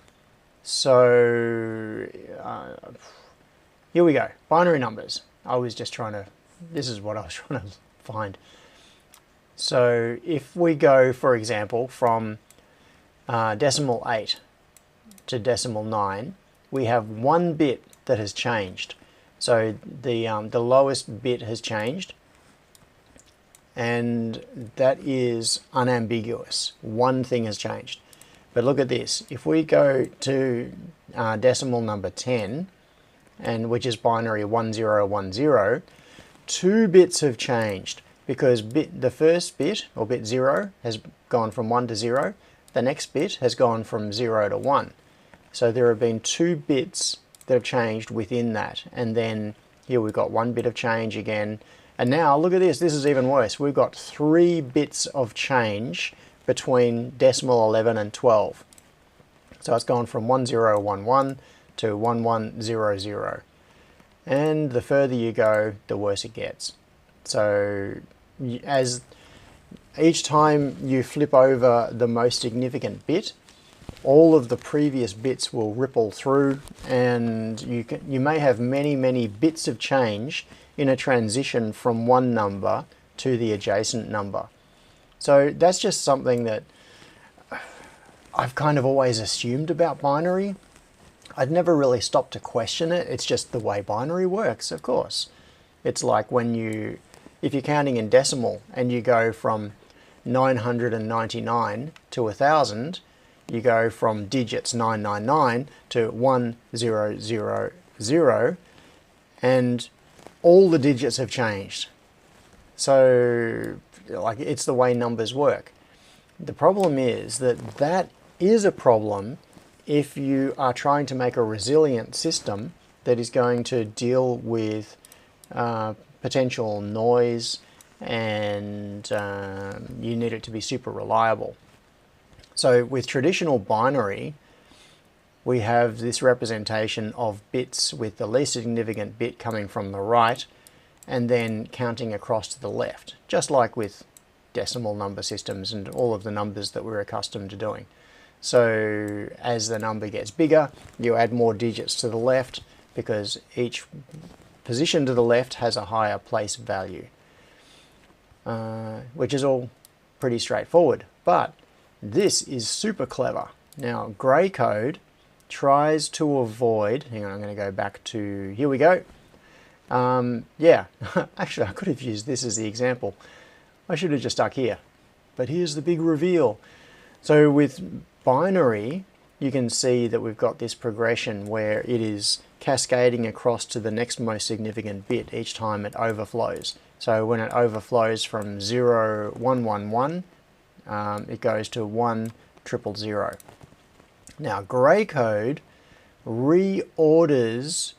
So here we go, binary numbers. I was just trying to, this is what I was trying to find. So if we go, for example, from decimal 8 to decimal 9, we have one bit that has changed. So the lowest bit has changed, and that is unambiguous. One thing has changed. But look at this. If we go to decimal number 10, and which is binary 1010, 2 bits have changed because the first bit, or bit 0, has gone from 1 to 0. The next bit has gone from 0 to 1. So there have been 2 bits that have changed within that. And then here we've got 1 bit of change again. And now look at this, this is even worse. We've got 3 bits of change between decimal 11 and 12. So it's gone from 1011 to 1100. And the further you go, the worse it gets. So as each time you flip over the most significant bit, all of the previous bits will ripple through, and you may have many bits of change in a transition from one number to the adjacent number. So that's just something that I've kind of always assumed about binary. I'd never really stopped to question it. It's just the way binary works, of course. It's like if you're counting in decimal and you go from 999 to 1000, you go from digits 999 to 1000, and all the digits have changed. So, like, it's the way numbers work. The problem is that is a problem if you are trying to make a resilient system that is going to deal with potential noise, and you need it to be super reliable. So with traditional binary, we have this representation of bits with the least significant bit coming from the right and then counting across to the left, just like with decimal number systems and all of the numbers that we're accustomed to doing. So as the number gets bigger, you add more digits to the left because each position to the left has a higher place value, which is all pretty straightforward. But this is super clever. Now, grey code tries to avoid, hang on, I'm going to go back to, here we go. Yeah, actually I could have used this as the example. I should have just stuck here. But here's the big reveal. So with binary, you can see that we've got this progression where it is cascading across to the next most significant bit each time it overflows. So when it overflows from 0111, it goes to 1000. Now grey code reorders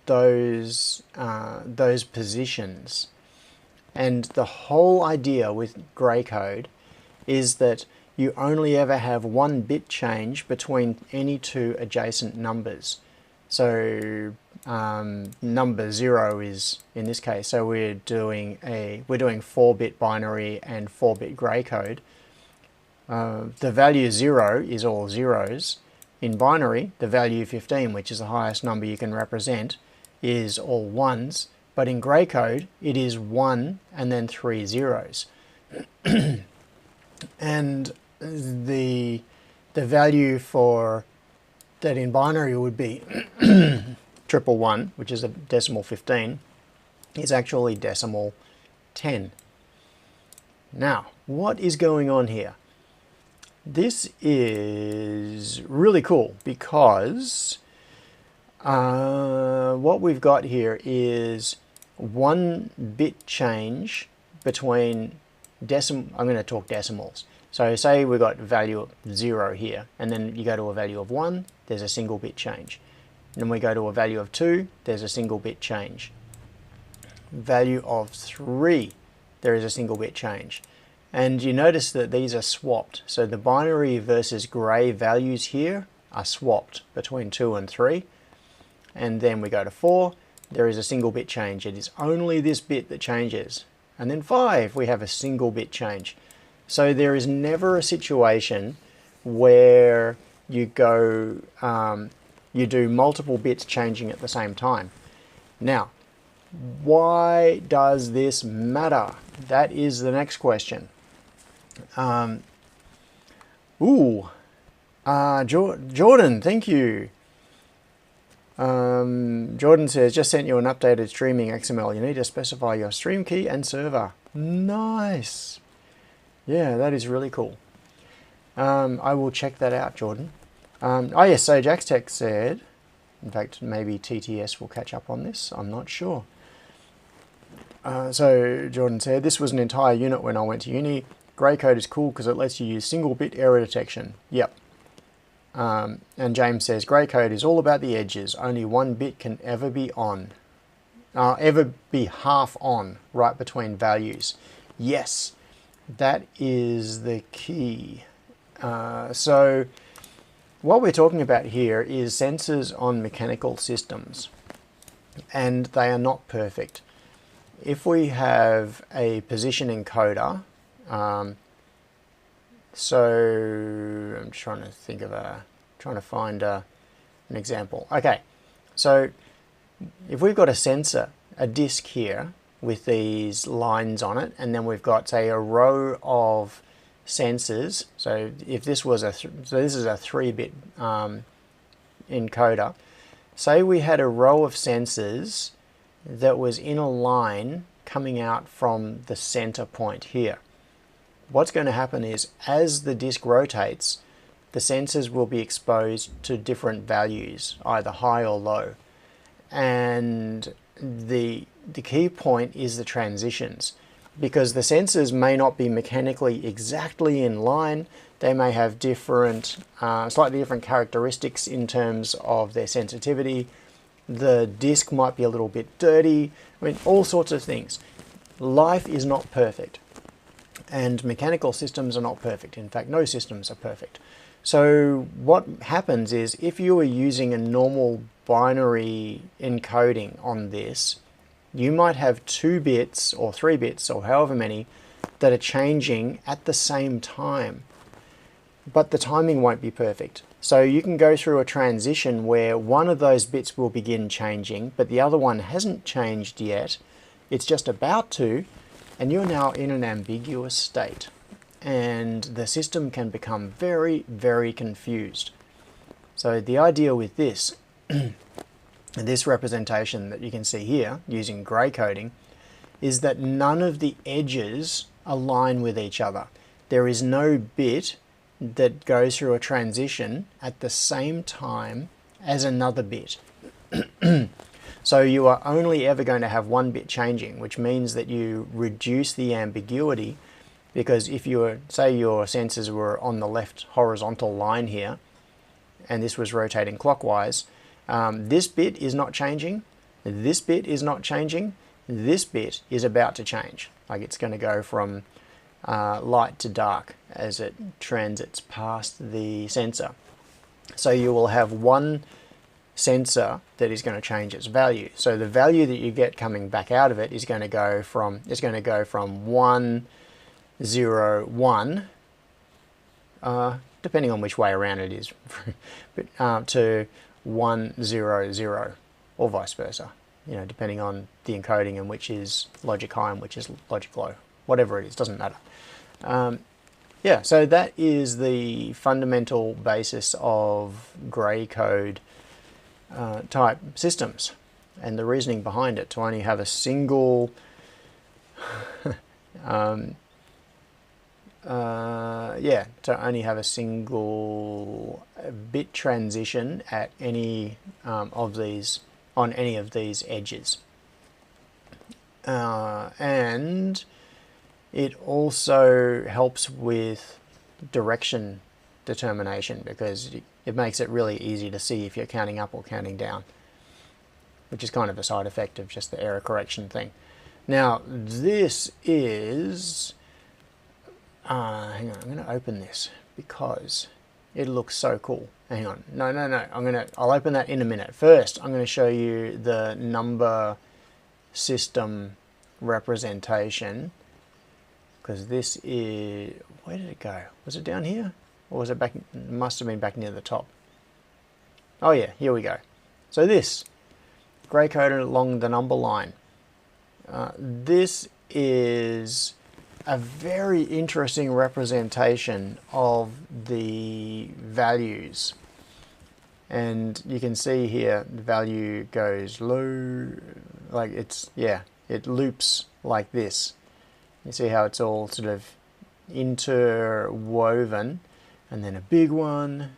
those positions, and the whole idea with grey code is that you only ever have 1 bit change between any 2 adjacent numbers. So number 0 is in this case, so we're doing 4-bit binary and 4-bit grey code. The value 0 is all zeros. In binary, the value 15, which is the highest number you can represent, is all ones. But in grey code, it is 1 and then 3 zeros. And the value for that in binary would be 111, which is a decimal 15, is actually decimal 10. Now, what is going on here? This is really cool because what we've got here is 1 bit change between decimal. I'm going to talk decimals. So say we've got value of 0 here, and then you go to a value of 1, there's a single bit change. And then we go to a value of 2, there's a single bit change. Value of 3, there is a single bit change. And you notice that these are swapped. So the binary versus grey values here are swapped between 2 and 3. And then we go to 4, there is a single bit change. It is only this bit that changes. And then 5, we have a single bit change. So there is never a situation where you go, you do multiple bits changing at the same time. Now, why does this matter? That is the next question. Jordan, thank you. Jordan says, just sent you an updated streaming XML. You need to specify your stream key and server. Nice. Yeah, that is really cool. I will check that out, Jordan. Oh yes, so JaxTech said, in fact, maybe TTS will catch up on this. I'm not sure. So Jordan said, this was an entire unit when I went to uni. Grey code is cool because it lets you use single bit error detection. Yep. And James says, grey code is all about the edges. Only one bit can ever be on. Ever be half on, right between values. Yes, that is the key. So what we're talking about here is sensors on mechanical systems, and they are not perfect. If we have a position encoder, so I'm trying to find an example. Okay, so if we've got a sensor, a disk here with these lines on it, and then we've got, say, a row of sensors. So if this was this is a 3-bit encoder. Say we had a row of sensors that was in a line coming out from the center point here. What's going to happen is, as the disk rotates, the sensors will be exposed to different values, either high or low. And the key point is the transitions, because the sensors may not be mechanically exactly in line. They may have different, slightly different characteristics in terms of their sensitivity. The disk might be a little bit dirty. I mean, all sorts of things. Life is not perfect, and mechanical systems are not perfect. In fact, no systems are perfect. So what happens is, if you are using a normal binary encoding on this, you might have 2 bits or 3 bits or however many that are changing at the same time, but the timing won't be perfect. So you can go through a transition where one of those bits will begin changing, but the other one hasn't changed yet. It's just about to, and you're now in an ambiguous state. And the system can become very, very confused. So the idea with this, this representation that you can see here using grey coding, is that none of the edges align with each other. There is no bit that goes through a transition at the same time as another bit. So you are only ever going to have one bit changing, which means that you reduce the ambiguity, because if you were, say your sensors were on the left horizontal line here, and this was rotating clockwise, this bit is not changing, this bit is not changing, this bit is about to change. Like, it's going to go from light to dark as it transits past the sensor. So you will have one sensor that is going to change its value. So the value that you get coming back out of it is going to go from 1, 0, 1, depending on which way around it is, but, to 1, 0, 0, or vice versa, you know, depending on the encoding and which is logic high and which is logic low. Whatever it is, doesn't matter. Yeah, so that is the fundamental basis of grey code type systems, and the reasoning behind it, to only have a single to only have a single bit transition at any of these, on any of these edges. And it also helps with direction determination, because it makes it really easy to see if you're counting up or counting down, which is kind of a side effect of just the error correction thing. Now, this is, hang on, I'm going to open this because it looks so cool. Hang on, no, I'll open that in a minute. First, I'm going to show you the number system representation, because this is, where did it go? Was it down here? Or was it back? It must have been back near the top. Oh yeah, here we go. So this, grey coded along the number line. This is a very interesting representation of the values. And you can see here the value goes low, like it's, yeah, it loops like this. You see how it's all sort of interwoven, and then a big one.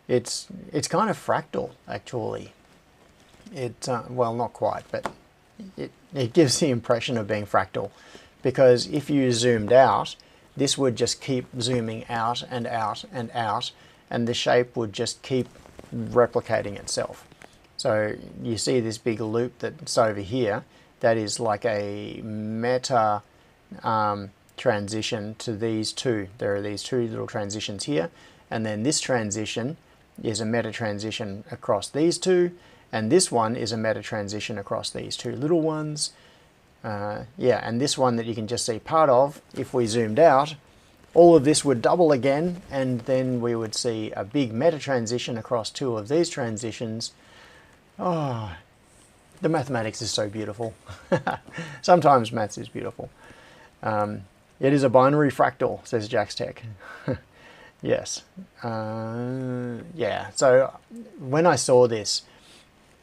It's kind of fractal, actually. It well, not quite, but it gives the impression of being fractal, because if you zoomed out, this would just keep zooming out and out and out, and the shape would just keep replicating itself. So you see this big loop that's over here, that is like a meta transition to these two. There are these two little transitions here, and then this transition is a meta transition across these two, and this one is a meta transition across these two little ones. Yeah, and this one that you can just see part of, if we zoomed out, all of this would double again, and then we would see a big meta transition across two of these transitions. Oh, the mathematics is so beautiful. Sometimes maths is beautiful. It is a binary fractal, says Jack's Tech. Yes. Yeah, so when I saw this,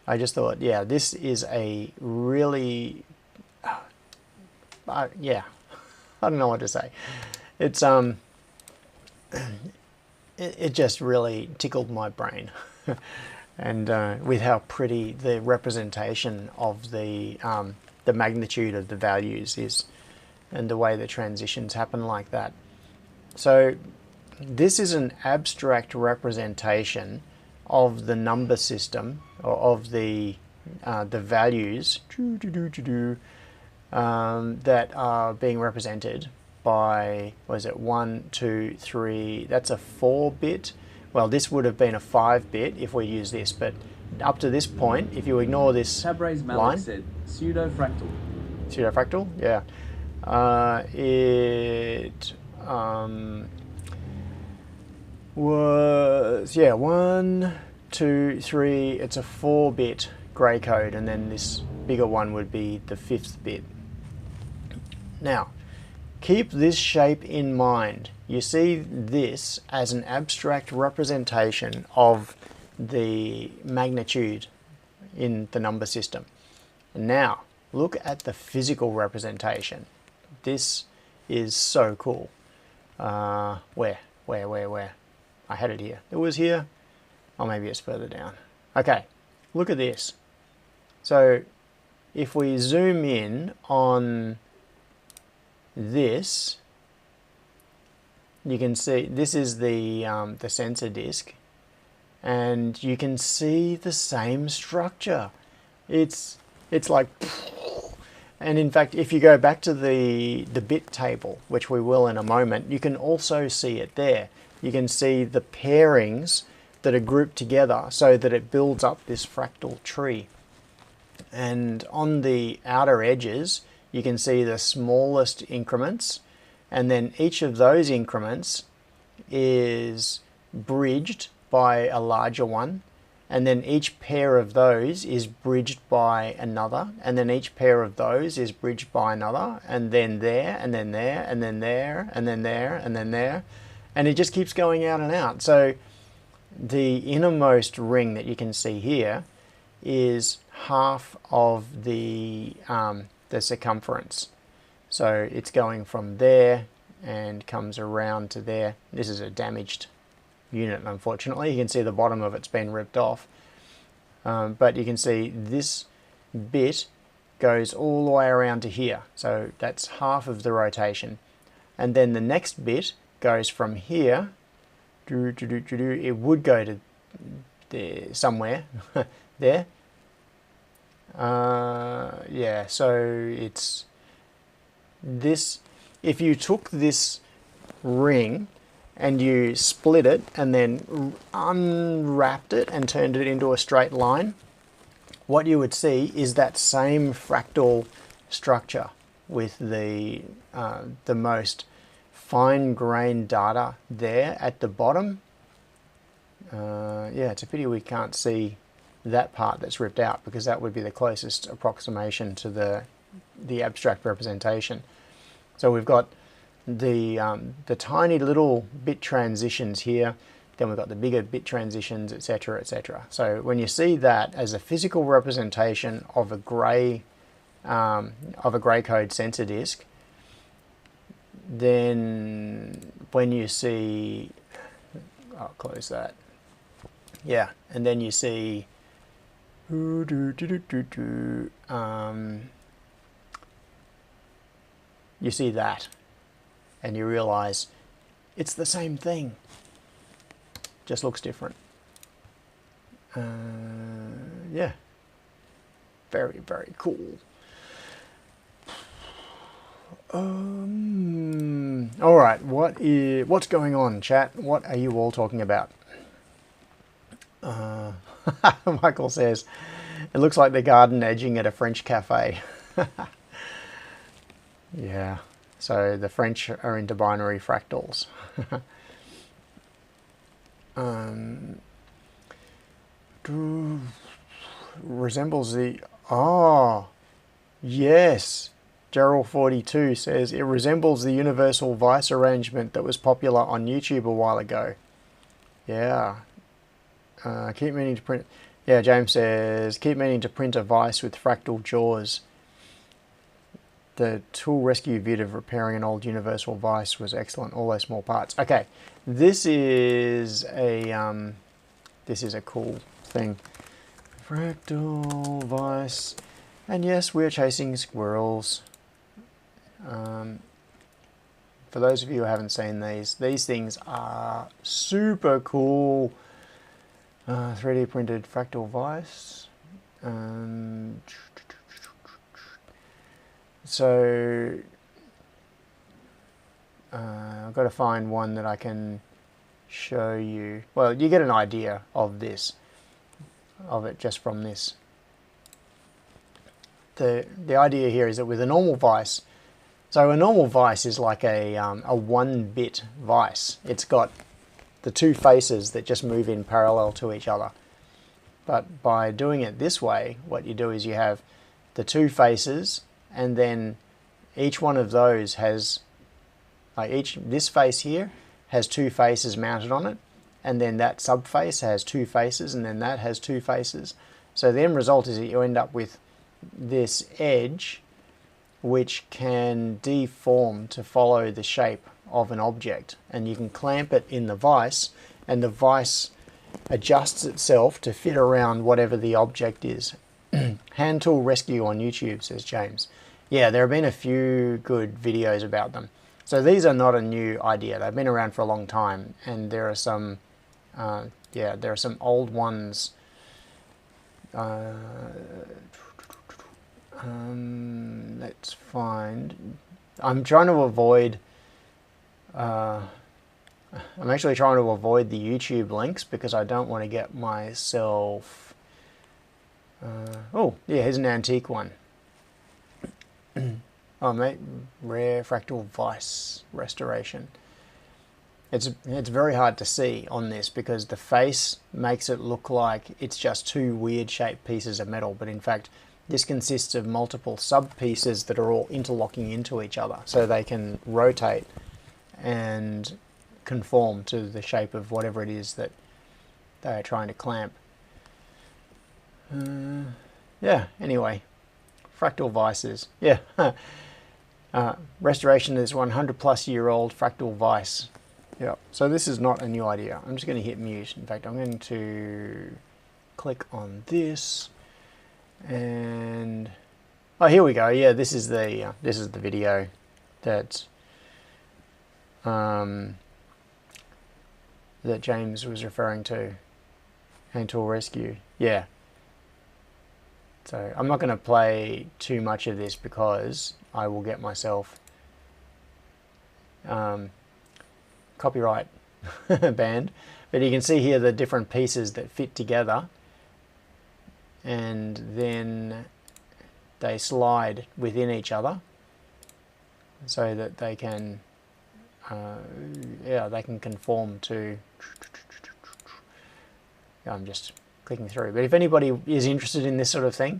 I just thought, yeah, this is a really, yeah, I don't know what to say. It's, it just really tickled my brain. And with how pretty the representation of the magnitude of the values is, and the way the transitions happen like that. So this is an abstract representation of the number system, or of the values that are being represented by, what is it, 1, 2, 3, that's a 4-bit. Well, this would have been a 5-bit if we use this, but up to this point, if you ignore this line, said pseudo-fractal. Pseudo-fractal, yeah. It was, yeah, 1, 2, 3, it's a 4-bit grey code, and then this bigger one would be the 5th bit. Now, keep this shape in mind. You see this as an abstract representation of the magnitude in the number system. And now, look at the physical representation. This is so cool. Where? I had it here. It was here. Oh, maybe it's further down. Okay, look at this. So, if we zoom in on this, you can see this is the sensor disk, and you can see the same structure. It's like, and in fact, if you go back to the bit table, which we will in a moment, you can also see it there. You can see the pairings that are grouped together so that it builds up this fractal tree. And on the outer edges, you can see the smallest increments, and then each of those increments is bridged by a larger one, and then each pair of those is bridged by another, and then each pair of those is bridged by another, and then there, and then there, and then there, and then there, and then there, and it just keeps going out and out. So the innermost ring that you can see here is half of the circumference. So it's going from there and comes around to there. This is a damaged unit, unfortunately. You can see the bottom of it's been ripped off. But you can see this bit goes all the way around to here. So that's half of the rotation. And then the next bit goes from here. It would go to there somewhere. There. Yeah, so it's this. If you took this ring and you split it and then unwrapped it and turned it into a straight line, what you would see is that same fractal structure with the most fine-grained data there at the bottom. Yeah, it's a pity we can't see that part that's ripped out, because that would be the closest approximation to the abstract representation. So we've got the tiny little bit transitions here, then we've got the bigger bit transitions, etc., etc. So when you see that as a physical representation of a grey code sensor disk, then when you see, I'll close that. Yeah, and then you see You see that, and you realize it's the same thing, just looks different. Yeah, very, very cool. All right, what's going on, chat? What are you all talking about? Michael says, it looks like the garden edging at a French cafe. Yeah, so the French are into binary fractals. Resembles the... Oh, yes. Gerald42 says, it resembles the universal vise arrangement that was popular on YouTube a while ago. Yeah. Keep meaning to print... Yeah, James says, keep meaning to print a vise with fractal jaws. The tool rescue vid of repairing an old universal vise was excellent, all those small parts. Okay, this is a cool thing. Fractal vise. And yes, we're chasing squirrels. For those of you who haven't seen these things are super cool. 3D printed fractal vise. So I've got to find one that I can show you. Well, you get an idea of it just from this. The idea here is that with a normal vise, so a normal vise is like a 1-bit vise. It's got the two faces that just move in parallel to each other. But by doing it this way, what you do is you have the two faces, and then each one of those has, this face here has two faces mounted on it, and then that subface has two faces, and then that has two faces. So the end result is that you end up with this edge which can deform to follow the shape of an object, and you can clamp it in the vise, and the vise adjusts itself to fit around whatever the object is. Hand tool rescue on YouTube, says James. Yeah, there have been a few good videos about them. So these are not a new idea. They've been around for a long time, and there are some there are some old ones. Let's find... I'm trying to avoid... I'm actually trying to avoid the YouTube links because I don't want to get myself... oh, yeah, here's an antique one. Oh, mate, rare fractal vise restoration. It's very hard to see on this because the face makes it look like it's just two weird shaped pieces of metal, but in fact this consists of multiple sub pieces that are all interlocking into each other, so they can rotate and conform to the shape of whatever it is that they are trying to clamp. Yeah, anyway, fractal vices. Yeah. Restoration is 100+ year old fractal vise. Yeah, so this is not a new idea. I'm just going to hit mute. In fact, I'm going to click on this, and oh, here we go. Yeah, this is the video that that James was referring to. Hand tool rescue. Yeah. So I'm not going to play too much of this because I will get myself copyright banned. But you can see here the different pieces that fit together, and then they slide within each other so that they can they can conform to... I'm just clicking through, but if anybody is interested in this sort of thing,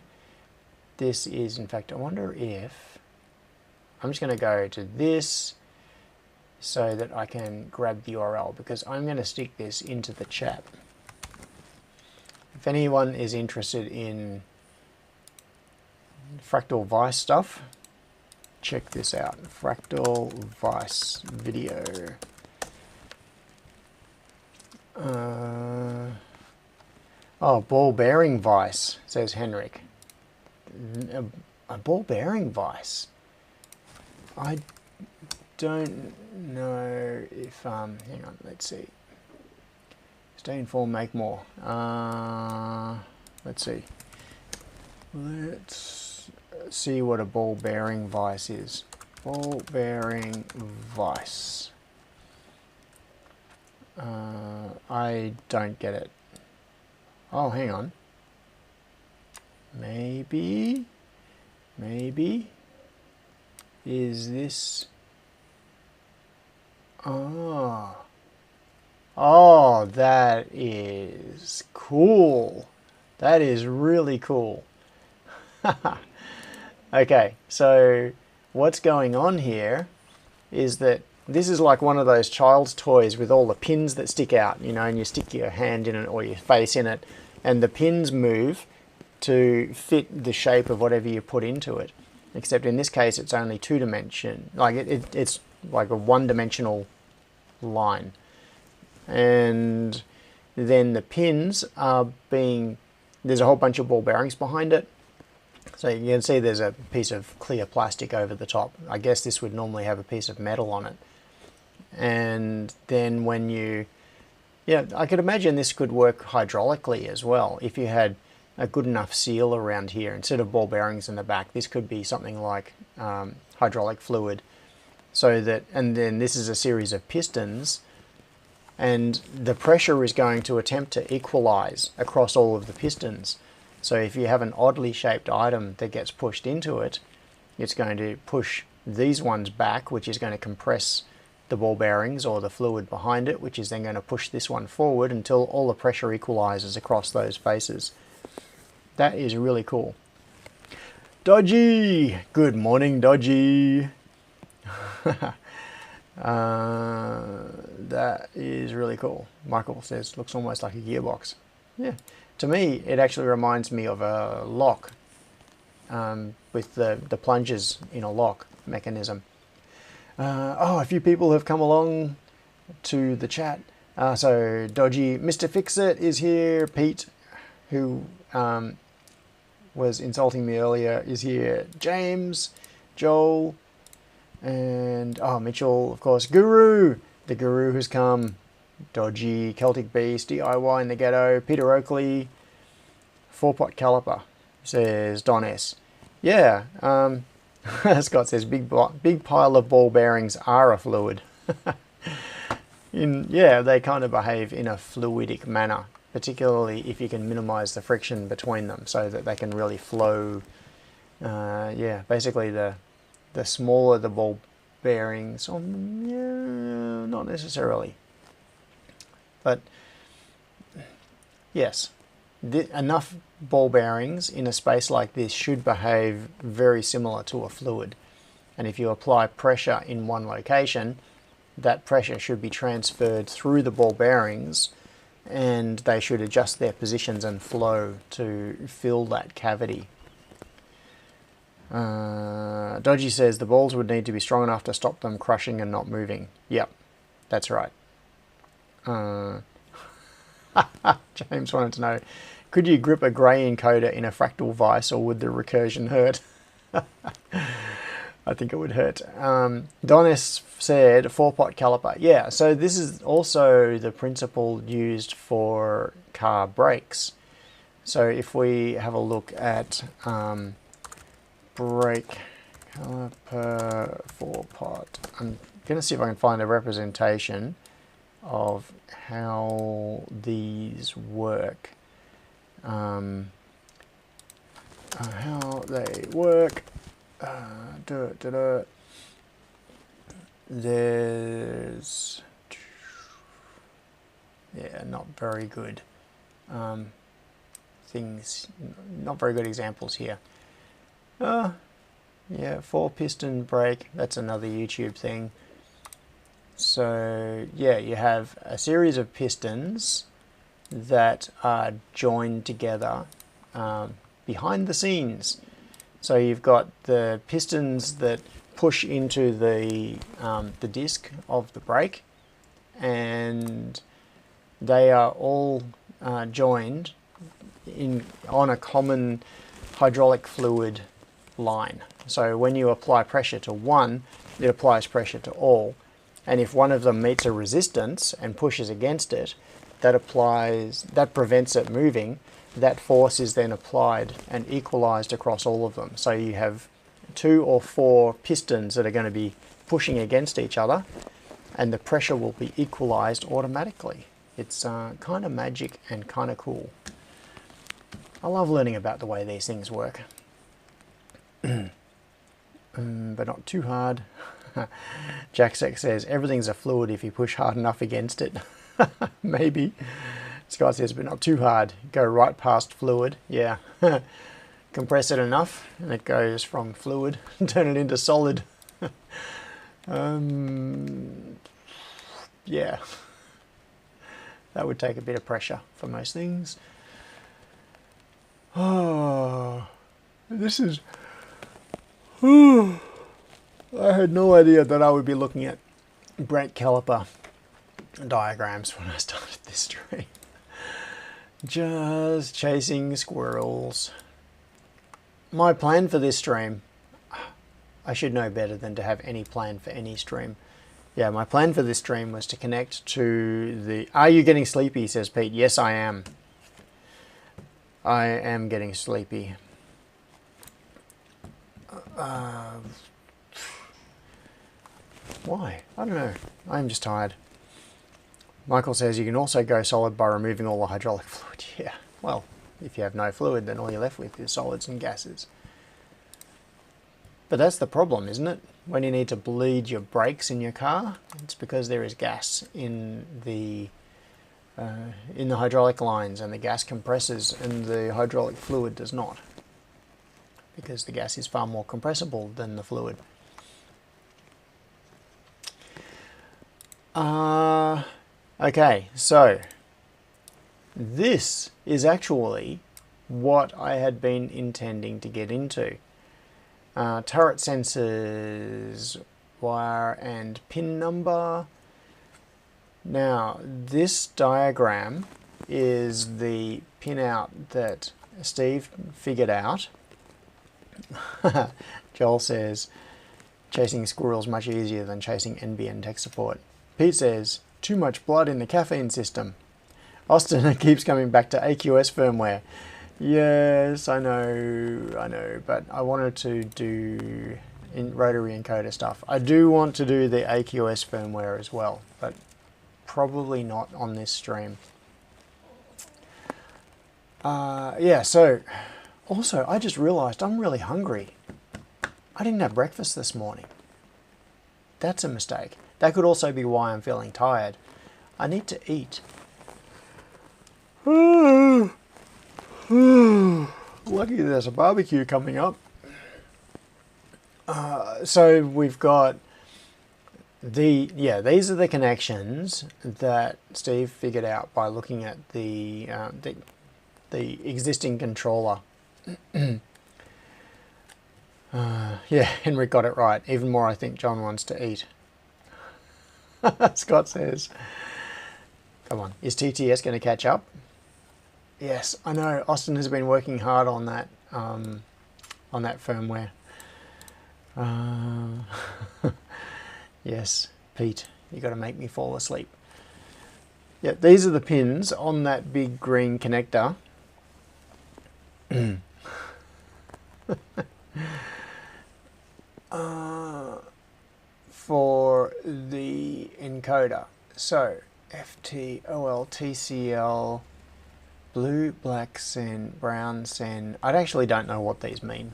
this is, in fact, I wonder if I'm just going to go to this so that I can grab the URL, because I'm going to stick this into the chat. If anyone is interested in fractal vise stuff, check this out. Fractal vise video. Oh, ball bearing vise, says Henrik. A ball bearing vise. I don't know if, hang on, let's see. Stay informed, make more. Let's see. Let's see what a ball bearing vise is. Ball bearing vise. I don't get it. Oh, hang on. Maybe is this? Oh, that is cool. That is really cool. Okay, so what's going on here is that this is like one of those child's toys with all the pins that stick out, you know, and you stick your hand in it or your face in it, and the pins move to fit the shape of whatever you put into it. Except in this case, it's only two-dimension. Like it's like a one-dimensional line. And then the pins are being, there's a whole bunch of ball bearings behind it. So you can see there's a piece of clear plastic over the top. I guess this would normally have a piece of metal on it. And then when you, yeah, I could imagine this could work hydraulically as well. If you had a good enough seal around here, instead of ball bearings in the back, this could be something like hydraulic fluid. So that, and then this is a series of pistons, and the pressure is going to attempt to equalize across all of the pistons. So if you have an oddly shaped item that gets pushed into it, it's going to push these ones back, which is going to compress the ball bearings or the fluid behind it, which is then going to push this one forward until all the pressure equalizes across those faces. That is really cool. Dodgy! Good morning, Dodgy! That is really cool. Michael says, looks almost like a gearbox. Yeah. To me, it actually reminds me of a lock with the plungers in a lock mechanism. Oh, a few people have come along to the chat. So Dodgy, Mr. Fix-It is here. Pete, who was insulting me earlier, is here. James, Joel, and Mitchell, of course. Guru, the Guru has come. Dodgy, Celtic Beast, DIY in the Ghetto, Peter Oakley, 4-pot caliper, says Don S. Yeah, Scott says big pile of ball bearings are a fluid. Yeah, they kind of behave in a fluidic manner, particularly if you can minimize the friction between them so that they can really flow. Yeah, basically the smaller the ball bearings, yeah, not necessarily. But yes, enough ball bearings in a space like this should behave very similar to a fluid. And if you apply pressure in one location, that pressure should be transferred through the ball bearings, and they should adjust their positions and flow to fill that cavity. Dodgy says the balls would need to be strong enough to stop them crushing and not moving. Yep, that's right. James wanted to know, could you grip a grey encoder in a fractal vise, or would the recursion hurt? I think it would hurt. Donis said 4-pot caliper. Yeah, so this is also the principle used for car brakes. So if we have a look at brake caliper 4-pot, I'm going to see if I can find a representation of how these work, how they work. There's, yeah, not very good things, not very good examples here. Yeah, 4-piston brake, that's another YouTube thing. So yeah, you have a series of pistons that are joined together behind the scenes. So you've got the pistons that push into the disc of the brake, and they are all joined on a common hydraulic fluid line. So when you apply pressure to one, it applies pressure to all. And if one of them meets a resistance and pushes against it, that prevents it moving. That force is then applied and equalized across all of them. So you have 2 or 4 pistons that are going to be pushing against each other, and the pressure will be equalized automatically. It's kind of magic and kind of cool. I love learning about the way these things work. But not too hard. Jacksek says, everything's a fluid if you push hard enough against it. Maybe. Scott says, but not too hard. Go right past fluid. Yeah. Compress it enough and it goes from fluid and turn it into solid. Yeah. That would take a bit of pressure for most things. Oh, this is... I had no idea that I would be looking at brake caliper diagrams when I started this stream. Just chasing squirrels. My plan for this stream, I should know better than to have any plan for any stream. Yeah, my plan for this stream was to connect to the... Are you getting sleepy, says Pete. Yes, I am. I am getting sleepy. Why? I don't know. I'm just tired. Michael says you can also go solid by removing all the hydraulic fluid. Yeah, well, if you have no fluid, then all you're left with is solids and gases. But that's the problem, isn't it? When you need to bleed your brakes in your car, it's because there is gas in the hydraulic lines, and the gas compresses and the hydraulic fluid does not, because the gas is far more compressible than the fluid. Okay, so this is actually what I had been intending to get into. Turret sensors, wire and pin number. Now, this diagram is the pinout that Steve figured out. Joel says, chasing squirrels much easier than chasing NBN tech support. Pete says, too much blood in the caffeine system. Austin keeps coming back to AQS firmware. Yes, I know, but I wanted to do Rotary encoder stuff. I do want to do the AQS firmware as well, but probably not on this stream. Yeah, so also I just realized I'm really hungry. I didn't have breakfast this morning. That's a mistake. That could also be why I'm feeling tired. I need to eat. Lucky there's a barbecue coming up. So we've got these are the connections that Steve figured out by looking at the existing controller. Yeah, Henry got it right. Even more, I think John wants to eat. Scott says, come on, is TTS going to catch up? Yes, I know. Austin has been working hard on that firmware. Yes, Pete, you got to make me fall asleep. Yeah, these are the pins on that big green connector. For the encoder. So FT, OL, TCL, blue, black, sen, brown, sen. I actually don't know what these mean.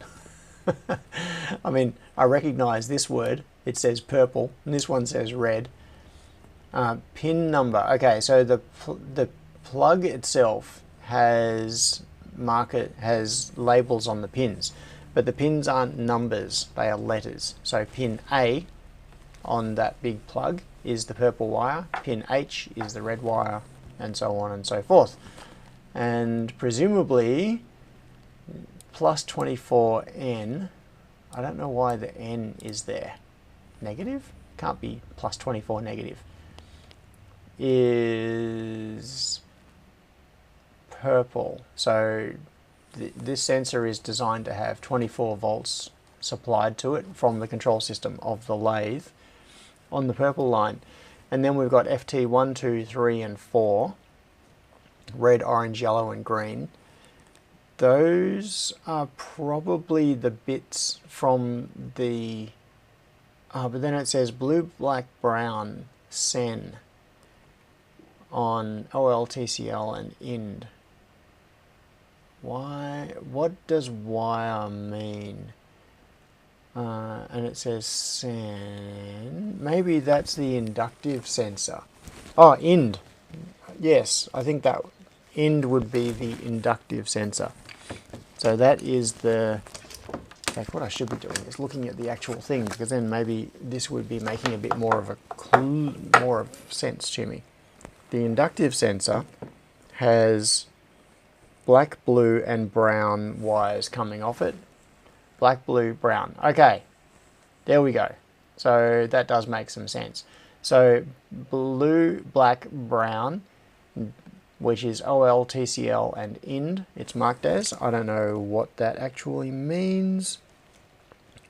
I mean, I recognize this word. It says purple, and this one says red. Pin number. Okay, so the plug itself has labels on the pins, but the pins aren't numbers, they are letters. So pin A on that big plug is the purple wire, pin H is the red wire, and so on and so forth. And presumably plus 24N, I don't know why the N is there. Negative? Can't be plus 24 negative. Is purple. So this sensor is designed to have 24 volts supplied to it from the control system of the lathe on the purple line. And then we've got FT 1, 2, 3 and 4, red, orange, yellow and green. Those are probably the bits from the, but then it says blue, black, brown, sen on OL, TCL and IND. Why? What does wire mean? And it says sen. Maybe that's the inductive sensor. Oh, IND. Yes, I think that IND would be the inductive sensor. So that is the... In fact, what I should be doing is looking at the actual thing, because then maybe this would be making a bit more of a clue, more of sense to me. The inductive sensor has black, blue and brown wires coming off it. Black, blue, brown. Okay, there we go. So that does make some sense. So blue, black, brown, which is OL, TCL and IND, it's marked as. I don't know what that actually means.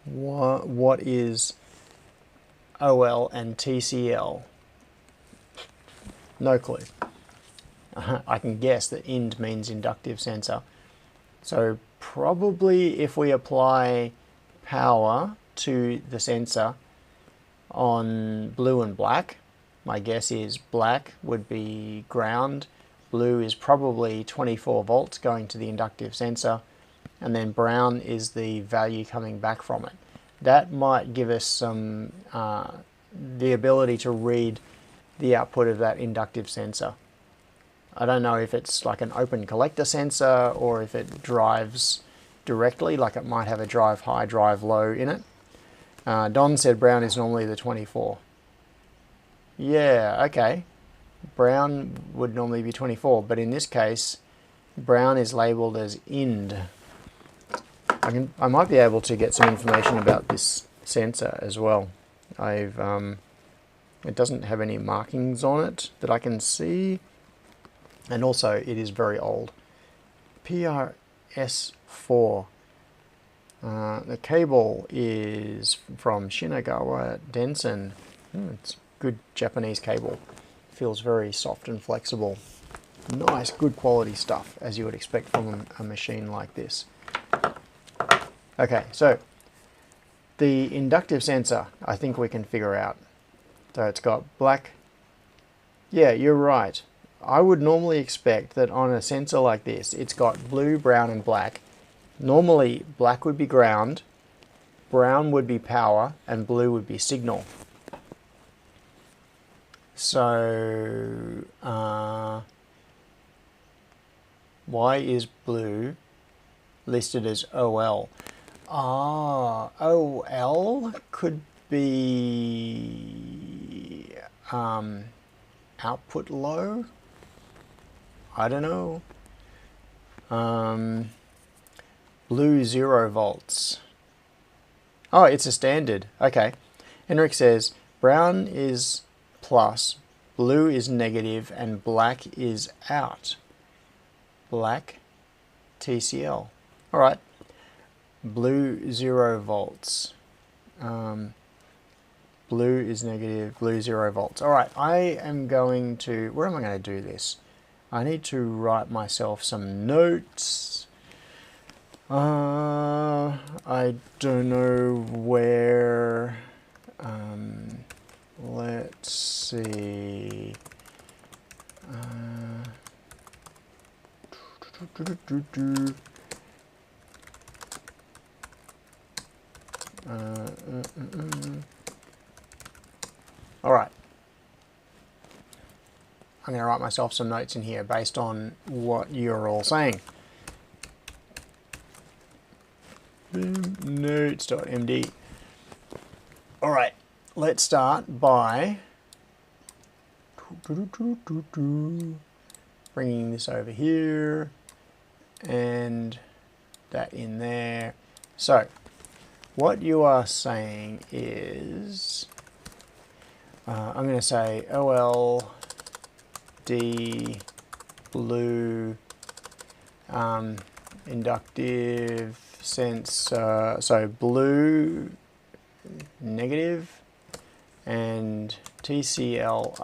What is OL and TCL? No clue. I can guess that IND means inductive sensor. So probably if we apply power to the sensor on blue and black, my guess is black would be ground, blue is probably 24 volts going to the inductive sensor, and then brown is the value coming back from it. That might give us some the ability to read the output of that inductive sensor. I don't know if it's like an open collector sensor or if it drives directly, like it might have a drive high, drive low in it. Don said brown is normally the 24. Yeah, okay. Brown would normally be 24, but in this case, brown is labeled as IND. I might be able to get some information about this sensor as well. It doesn't have any markings on it that I can see. And also, it is very old. PRS4. The cable is from Shinagawa Denson. It's good Japanese cable. Feels very soft and flexible. Nice, good quality stuff, as you would expect from a machine like this. Okay, so the inductive sensor, I think we can figure out. So it's got black. Yeah, you're right. I would normally expect that on a sensor like this, it's got blue, brown and black. Normally, black would be ground, brown would be power, and blue would be signal. So, why is blue listed as OL? OL could be output low? I don't know. Blue 0 volts. Oh, it's a standard. Okay. Henrik says brown is plus, blue is negative, and black is out. Black TCL. All right. Blue 0 volts. Blue is negative, blue 0 volts. All right, I am going to, where am I going to do this? I need to write myself some notes. I don't know where. Let's see. All right. I'm going to write myself some notes in here based on what you're all saying. Notes.md. All right, let's start by bringing this over here and that in there. So what you are saying is, I'm going to say OL D blue inductive sensor, so blue negative, and TCL,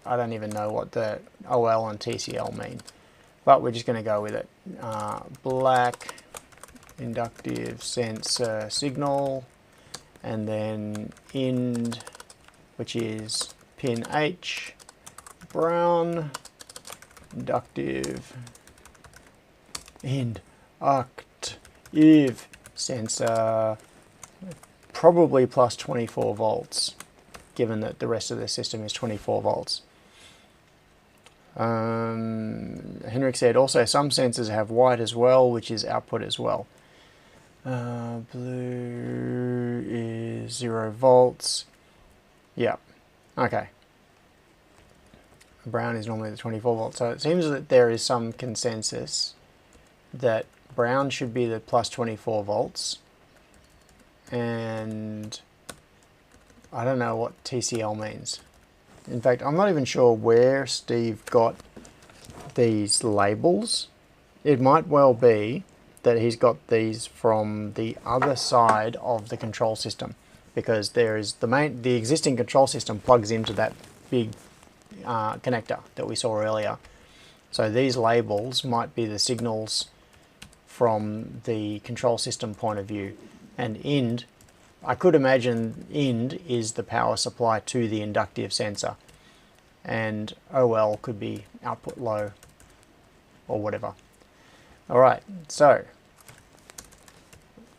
I don't even know what the OL and TCL mean, but we're just going to go with it. Black inductive sensor signal, and then IND, which is pin H, brown inductive inductive sensor, probably plus 24 volts, given that the rest of the system is 24 volts. Henrik said also some sensors have white as well, which is output as well. Blue is 0 volts. Yeah, okay. Brown is normally the 24 volts. So it seems that there is some consensus that brown should be the plus 24 volts. And I don't know what TCL means. In fact, I'm not even sure where Steve got these labels. It might well be that he's got these from the other side of the control system, because there is the existing control system plugs into that big connector that we saw earlier. So these labels might be the signals from the control system point of view. And IND, I could imagine IND is the power supply to the inductive sensor, and OL could be output low or whatever. Alright, so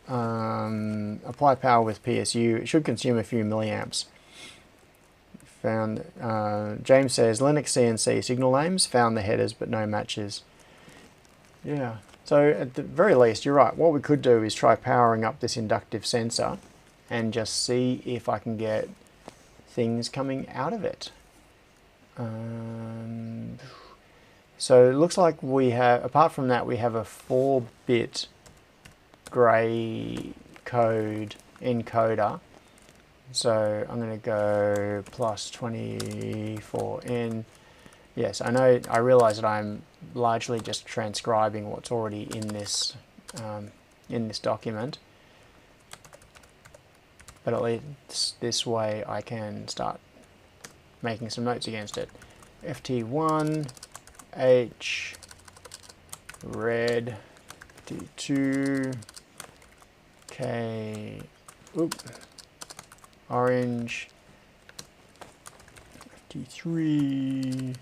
apply power with PSU. It should consume a few milliamps. Found, James says Linux CNC signal names, found the headers but no matches. Yeah, so at the very least, you're right. What we could do is try powering up this inductive sensor and just see if I can get things coming out of it. So it looks like we have, apart from that, we have a 4-bit grey code encoder. So I'm going to go plus 24N. Yes, I realize that I'm largely just transcribing what's already in this document. But at least this way I can start making some notes against it. FT1, H, red, FT2, K, orange, FT3,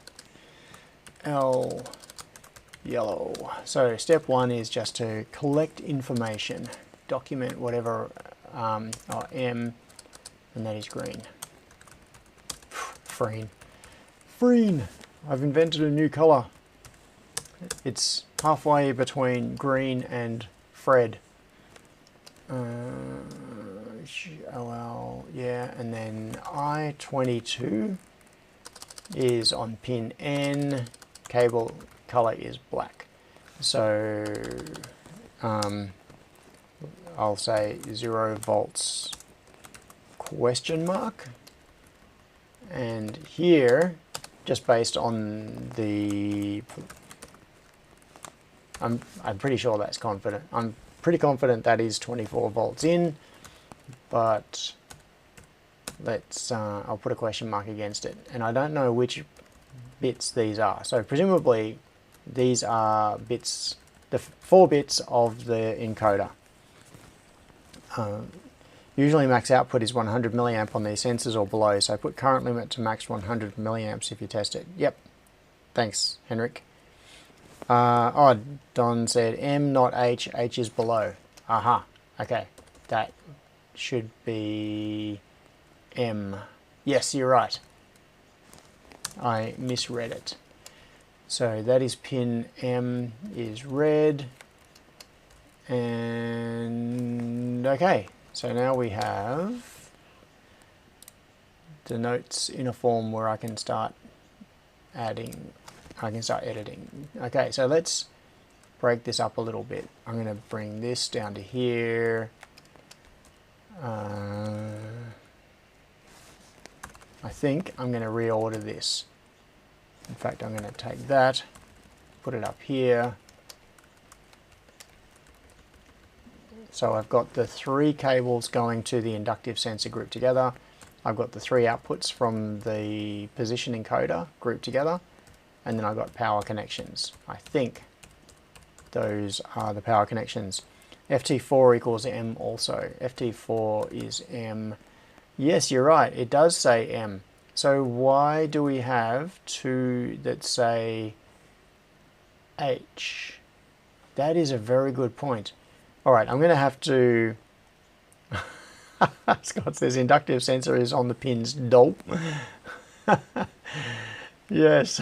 L, yellow. So step 1 is just to collect information, document whatever, or M, and that is green. Freen. I've invented a new color. It's halfway between green and Fred. OL, yeah, and then I22 is on pin N. Cable color is black. So I'll say 0 volts question mark. And here, just based on the, I'm pretty sure that's confident. I'm pretty confident that is 24 volts in, but let's, I'll put a question mark against it. And I don't know which bits these are. So presumably these are bits, the 4 bits of the encoder. Usually max output is 100 milliamp on these sensors or below, so put current limit to max 100 milliamps if you test it. Yep. Thanks, Henrik. Don said M, not H. H is below. Aha. Okay. That should be M. Yes, you're right. I misread it. So that is pin M is red. And okay. So now we have the notes in a form where I can start adding, I can start editing. Okay, so let's break this up a little bit. I'm going to bring this down to here. I think I'm going to reorder this. In fact, I'm going to take that, put it up here, So I've got the 3 cables going to the inductive sensor grouped together. I've got the 3 outputs from the position encoder grouped together. And then I've got power connections. I think those are the power connections. FT4 equals M also. FT4 is M. Yes, you're right. It does say M. So why do we have 2 that say H? That is a very good point. All right, I'm going to have to... Scott says inductive sensor is on the pins. Dope. Yes,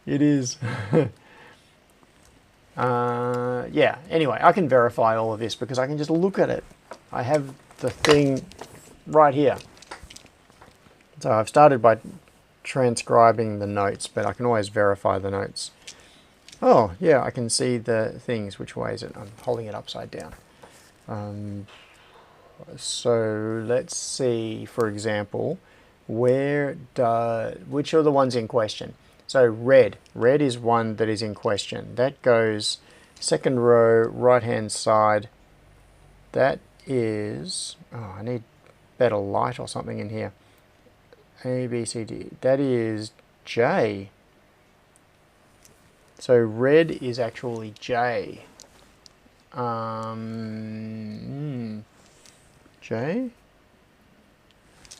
it is. Yeah, anyway, I can verify all of this because I can just look at it. I have the thing right here. So I've started by transcribing the notes, but I can always verify the notes. Oh, yeah, I can see the things. Which way is it? I'm holding it upside down. So let's see, for example, which are the ones in question? So red is one that is in question. That goes second row, right-hand side. That is, oh, I need better light or something in here. A, B, C, D. That is J. So red is actually J. J?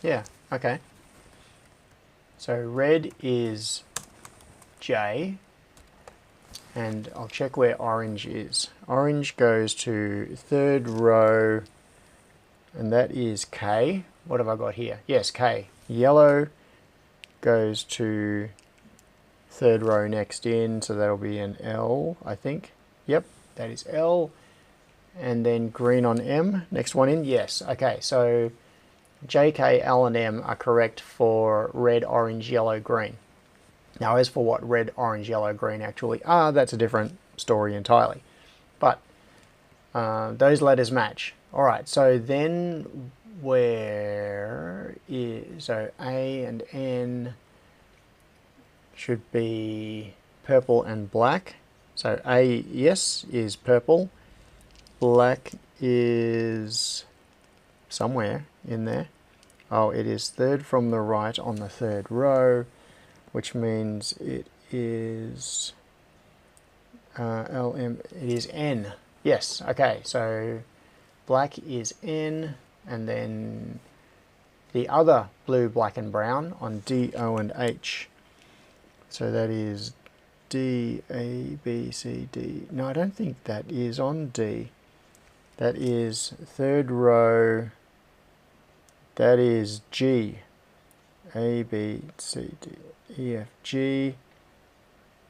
Yeah, okay. So red is J, and I'll check where orange is. Orange goes to third row, and that is K. What have I got here? Yes, K. Yellow goes to third row next in, so that'll be an L, I think. Yep, that is L. And then green on M, next one in. Yes, okay, so J, K, L, and M are correct for red, orange, yellow, green. Now, as for what red, orange, yellow, green actually are, that's a different story entirely. But those letters match. All right, so then where is, so A and N should be purple and black. So A, yes, is purple. Black is somewhere in there. Oh, it is third from the right on the third row, which means it is LM, it is N. Yes, okay, so black is N, and then the other blue, black, and brown on D, O, and H. So that is D, A, B, C, D. No, I don't think that is on D. That is third row. That is G. A, B, C, D, E, F, G.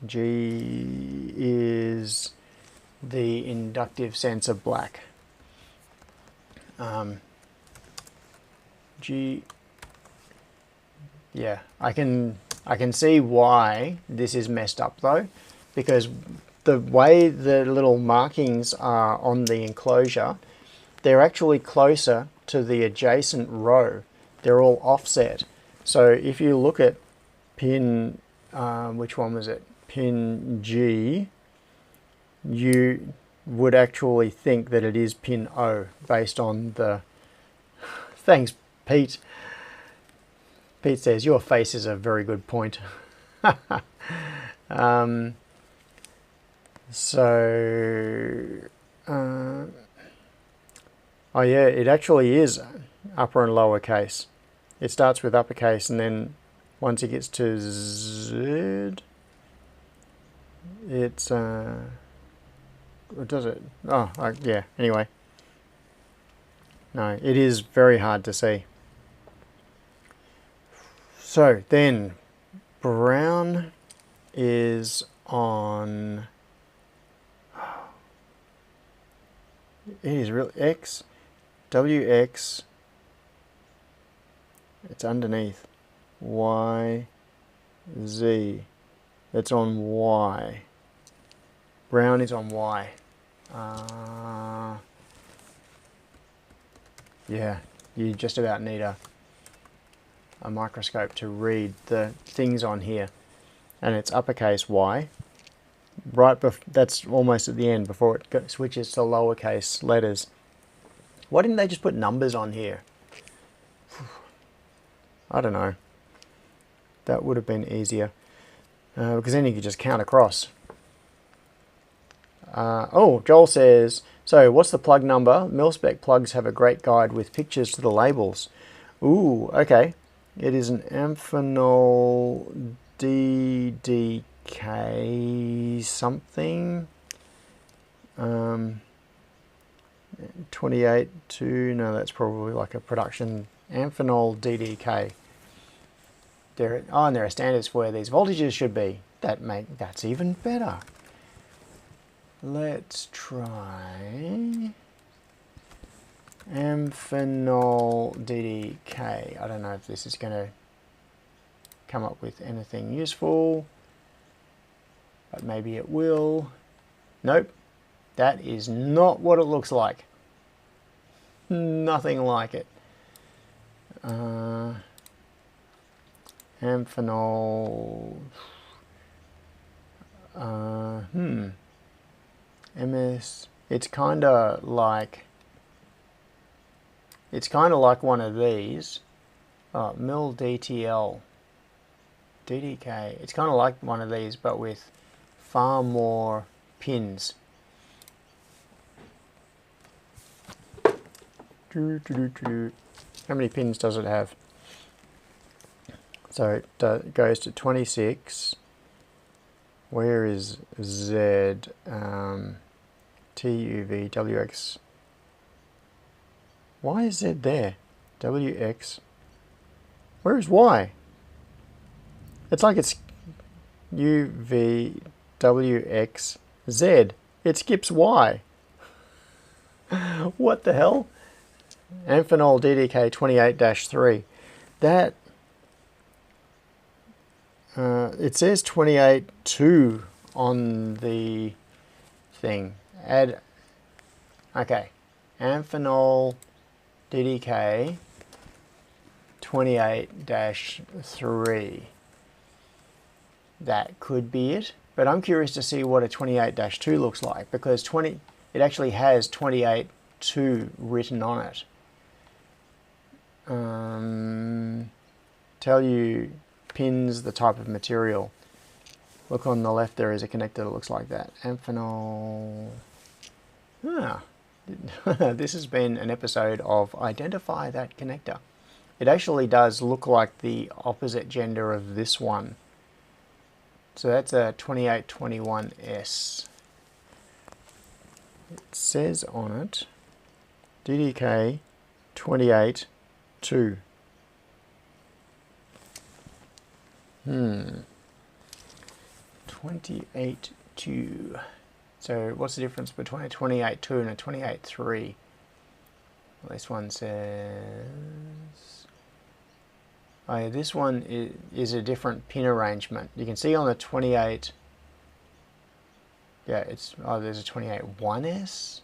G is the inductive sensor black. G. Yeah, I can see why this is messed up though, because the way the little markings are on the enclosure, they're actually closer to the adjacent row. They're all offset. So if you look at pin, which one was it? Pin G, you would actually think that it is pin O based on the... Thanks, Pete. Pete says, your face is a very good point. Oh yeah, it actually is upper and lower case. It starts with uppercase, and then once it gets to Z, it's what does it? Oh, yeah. Anyway, no, it is very hard to see. So then, brown is on. It is really X, WX. It's underneath. Y, Z. It's on Y. Brown is on Y. Yeah, you just about need a microscope to read the things on here. And it's uppercase Y. that's almost at the end before it switches to lowercase letters. Why didn't they just put numbers on here? I don't know. That would have been easier. Because then you could just count across. Oh, Joel says, so what's the plug number? Mil-spec plugs have a great guide with pictures to the labels. Ooh, okay. It is an Amphenol DDK something. 28 to, no, that's probably like a production Amphenol DDK. And there are standards for where these voltages should be. That's even better. Let's try Amphenol DDK. I don't know if this is going to come up with anything useful, but maybe it will. Nope, that is not what it looks like. Nothing like it. Amphenol. MS. It's kind of like one of these. Mil DTL. DDK. It's kind of like one of these, but with far more pins. How many pins does it have? So it goes to 26. Where is Z? TUV, WX. Why is Z there? WX. Where is Y? It's like it's UV, WX, Z. It skips Y. What the hell? Amphenol DDK 28-3. That it says 28.2 on the thing. Okay, Amphenol DDK 28-3. That could be it, but I'm curious to see what a 28-2 looks like, because it actually has 28.2 written on it. Tell you pins, the type of material. Look on the left, there is a connector that looks like that. Amphenol. This has been an episode of Identify That Connector. It actually does look like the opposite gender of this one. So that's a 2821S. It says on it DDK 28.2. 28.2. So what's the difference between a 28.2 and a 28.3? Well, this one says... Oh, yeah, this one is a different pin arrangement. You can see on the 28... Yeah, there's a 28.1S.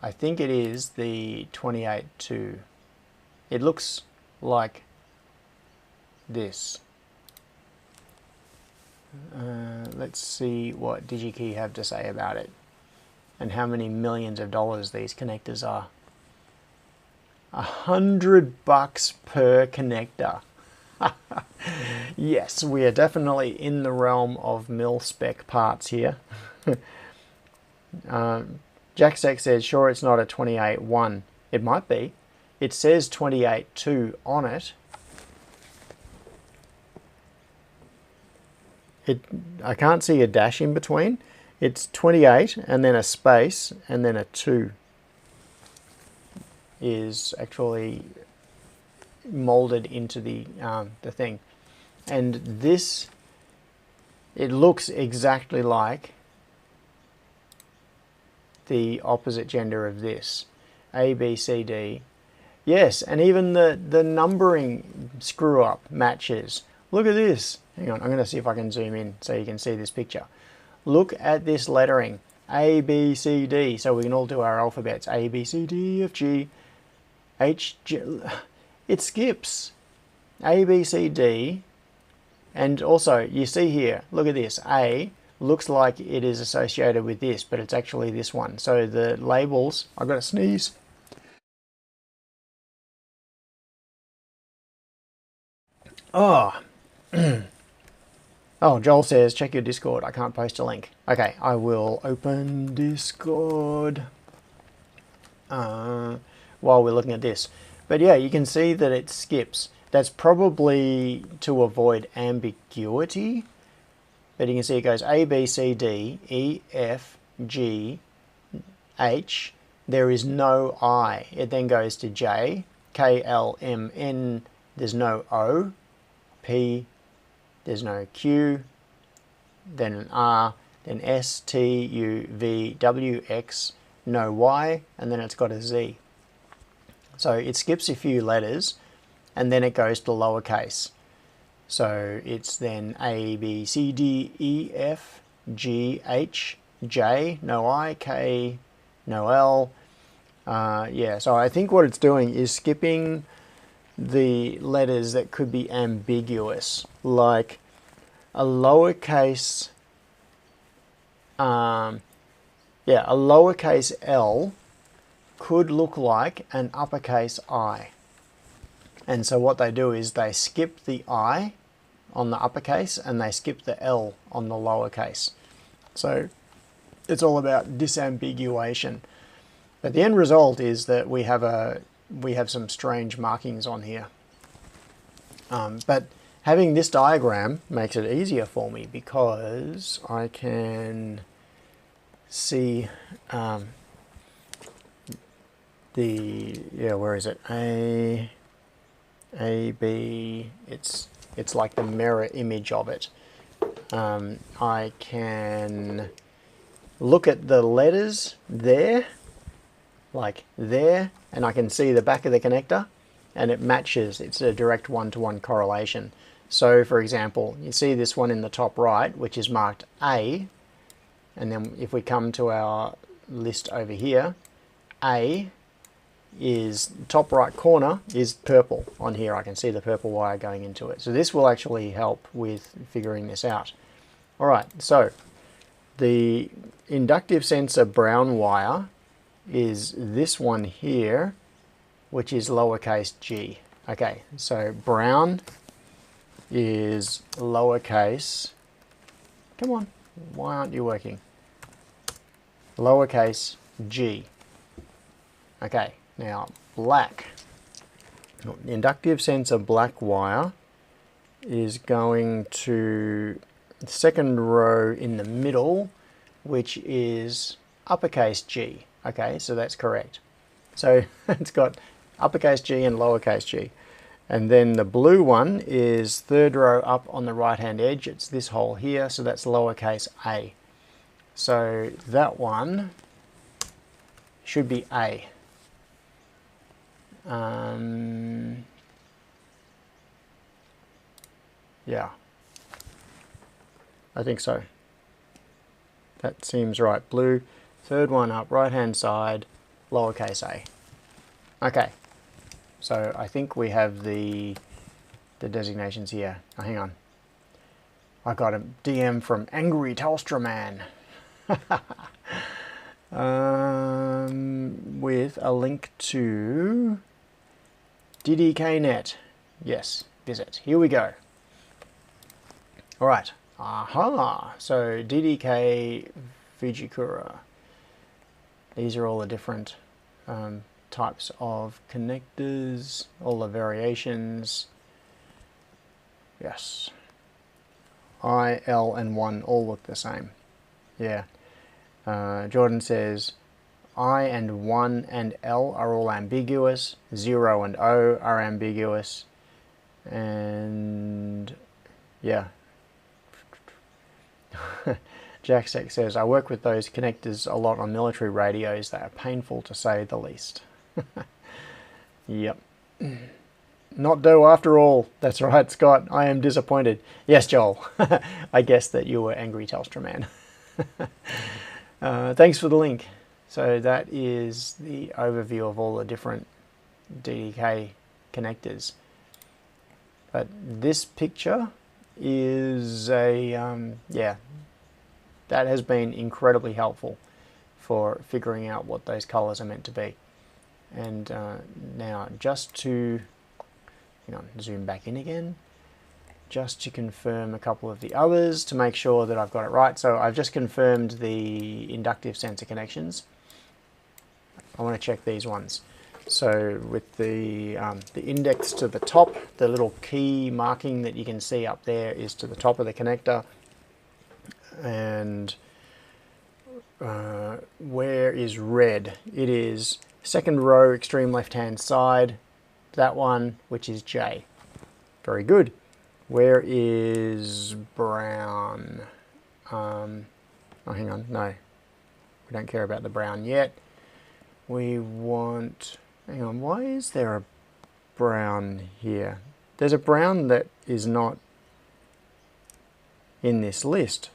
I think it is the 28.2. It looks like this. Let's see what DigiKey have to say about it and how many millions of dollars these connectors are. $100 per connector. Yes, we are definitely in the realm of mil-spec parts here. Jacksec says, sure it's not a 28.1. It might be. It says 28.2 on it. I can't see a dash in between. It's 28 and then a space and then a 2 is actually molded into the thing. And this, it looks exactly like the opposite gender of this. A, B, C, D. Yes, and even the numbering screw up matches. Look at this. Hang on, I'm going to see if I can zoom in so you can see this picture. Look at this lettering. A, B, C, D. So we can all do our alphabets. A, B, C, D, F, G, H, G. It skips. A, B, C, D, And also, you see here, look at this, A looks like it is associated with this, but it's actually this one. So the labels, I've got to sneeze. Oh, oh, Joel says, check your Discord. I can't post a link. Okay, I will open Discord while we're looking at this. But yeah, you can see that it skips. That's probably to avoid ambiguity. But you can see it goes A, B, C, D, E, F, G, H. There is no I. It then goes to J, K, L, M, N. There's no O, P. There's no Q. Then an R. Then S, T, U, V, W, X. No Y. And then it's got a Z. So it skips a few letters. And then it goes to lowercase. So it's then A, B, C, D, E, F, G, H, J, no I, K, no L. Yeah, so I think what it's doing is skipping the letters that could be ambiguous, like a lowercase, a lowercase L could look like an uppercase I. And so what they do is they skip the I on the uppercase and they skip the L on the lowercase. So it's all about disambiguation. But the end result is that we have some strange markings on here. But having this diagram makes it easier for me because I can see where is it? A, B, it's like the mirror image of it. I can look at the letters there, like there, and I can see the back of the connector, and it matches. It's a direct one-to-one correlation. So, for example, you see this one in the top right, which is marked A, and then if we come to our list over here, A is top right corner is purple on here. I can see the purple wire going into it. So this will actually help with figuring this out. All right, so the inductive sensor brown wire is this one here, which is lowercase g. Okay, so brown is lowercase, come on, why aren't you working? Lowercase g. Okay. Now, black, the inductive sensor black wire is going to the second row in the middle, which is uppercase G. Okay, so that's correct. So it's got uppercase G and lowercase g. And then the blue one is third row up on the right-hand edge. It's this hole here, so that's lowercase a. So that one should be A. Yeah, I think so. That seems right. Blue, third one up, right-hand side, lowercase a. Okay, so I think we have the designations here. Oh, hang on. I got a DM from Angry Telstra Man. With a link to DDKnet. Yes, visit. Here we go. All right. Aha. So DDK Fujikura. These are all the different types of connectors, all the variations. Yes. I, L, and 1 all look the same. Yeah. Jordan says I and 1 and L are all ambiguous, 0 and O are ambiguous, and yeah. Jacksek says, I work with those connectors a lot on military radios. They are painful to say the least. Yep. Not dough after all. That's right, Scott. I am disappointed. Yes, Joel. I guessed that you were Angry Telstra Man. Thanks for the link. So that is the overview of all the different DDK connectors. But this picture is a, yeah, that has been incredibly helpful for figuring out what those colors are meant to be. And now just to, hang on, zoom back in again, just to confirm a couple of the others to make sure that I've got it right. So I've just confirmed the inductive sensor connections. I want to check these ones. So with the index to the top, the little key marking that you can see up there is to the top of the connector. And where is red? It is second row, extreme left-hand side, that one, which is J. Very good. Where is brown? Oh, hang on, no. We don't care about the brown yet. We want, hang on, why is there a brown here? There's a brown that is not in this list.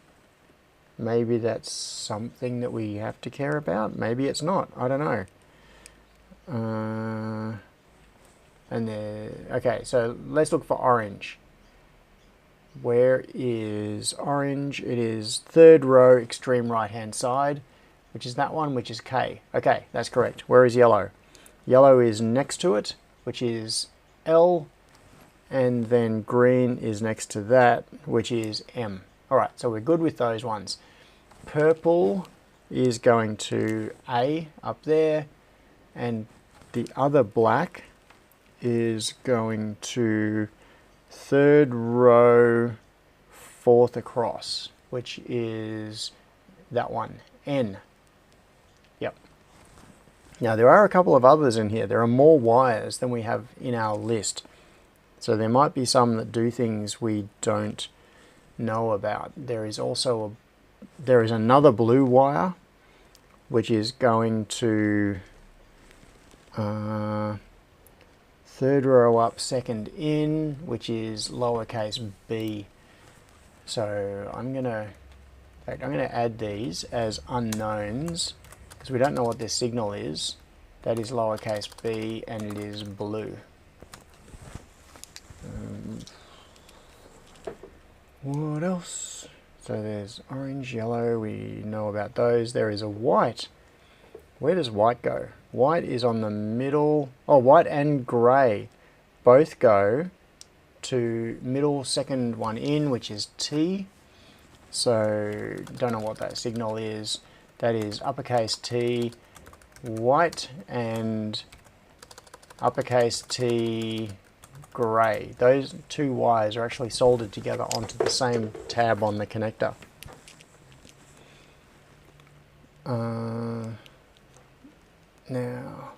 Maybe that's something that we have to care about. Maybe it's not. I don't know. And there, okay, so let's look for orange. Where is orange? It is third row, extreme right-hand side, which is that one, which is K. Okay, that's correct. Where is yellow? Yellow is next to it, which is L, and then green is next to that, which is M. All right, so we're good with those ones. Purple is going to A up there, and the other black is going to third row, fourth across, which is that one, N. Yep. Now there are a couple of others in here. There are more wires than we have in our list. So there might be some that do things we don't know about. There is also there is another blue wire, which is going to third row up, second in, which is lowercase b. So I'm gonna add these as unknowns because we don't know what this signal is. That is lowercase b and it is blue. What else? So there's orange, yellow, we know about those. There is a white. Where does white go? White is on the middle. Oh, white and grey both go to middle, second one in, which is T. So don't know what that signal is. That is uppercase T, white, and uppercase T, grey. Those two wires are actually soldered together onto the same tab on the connector. Now,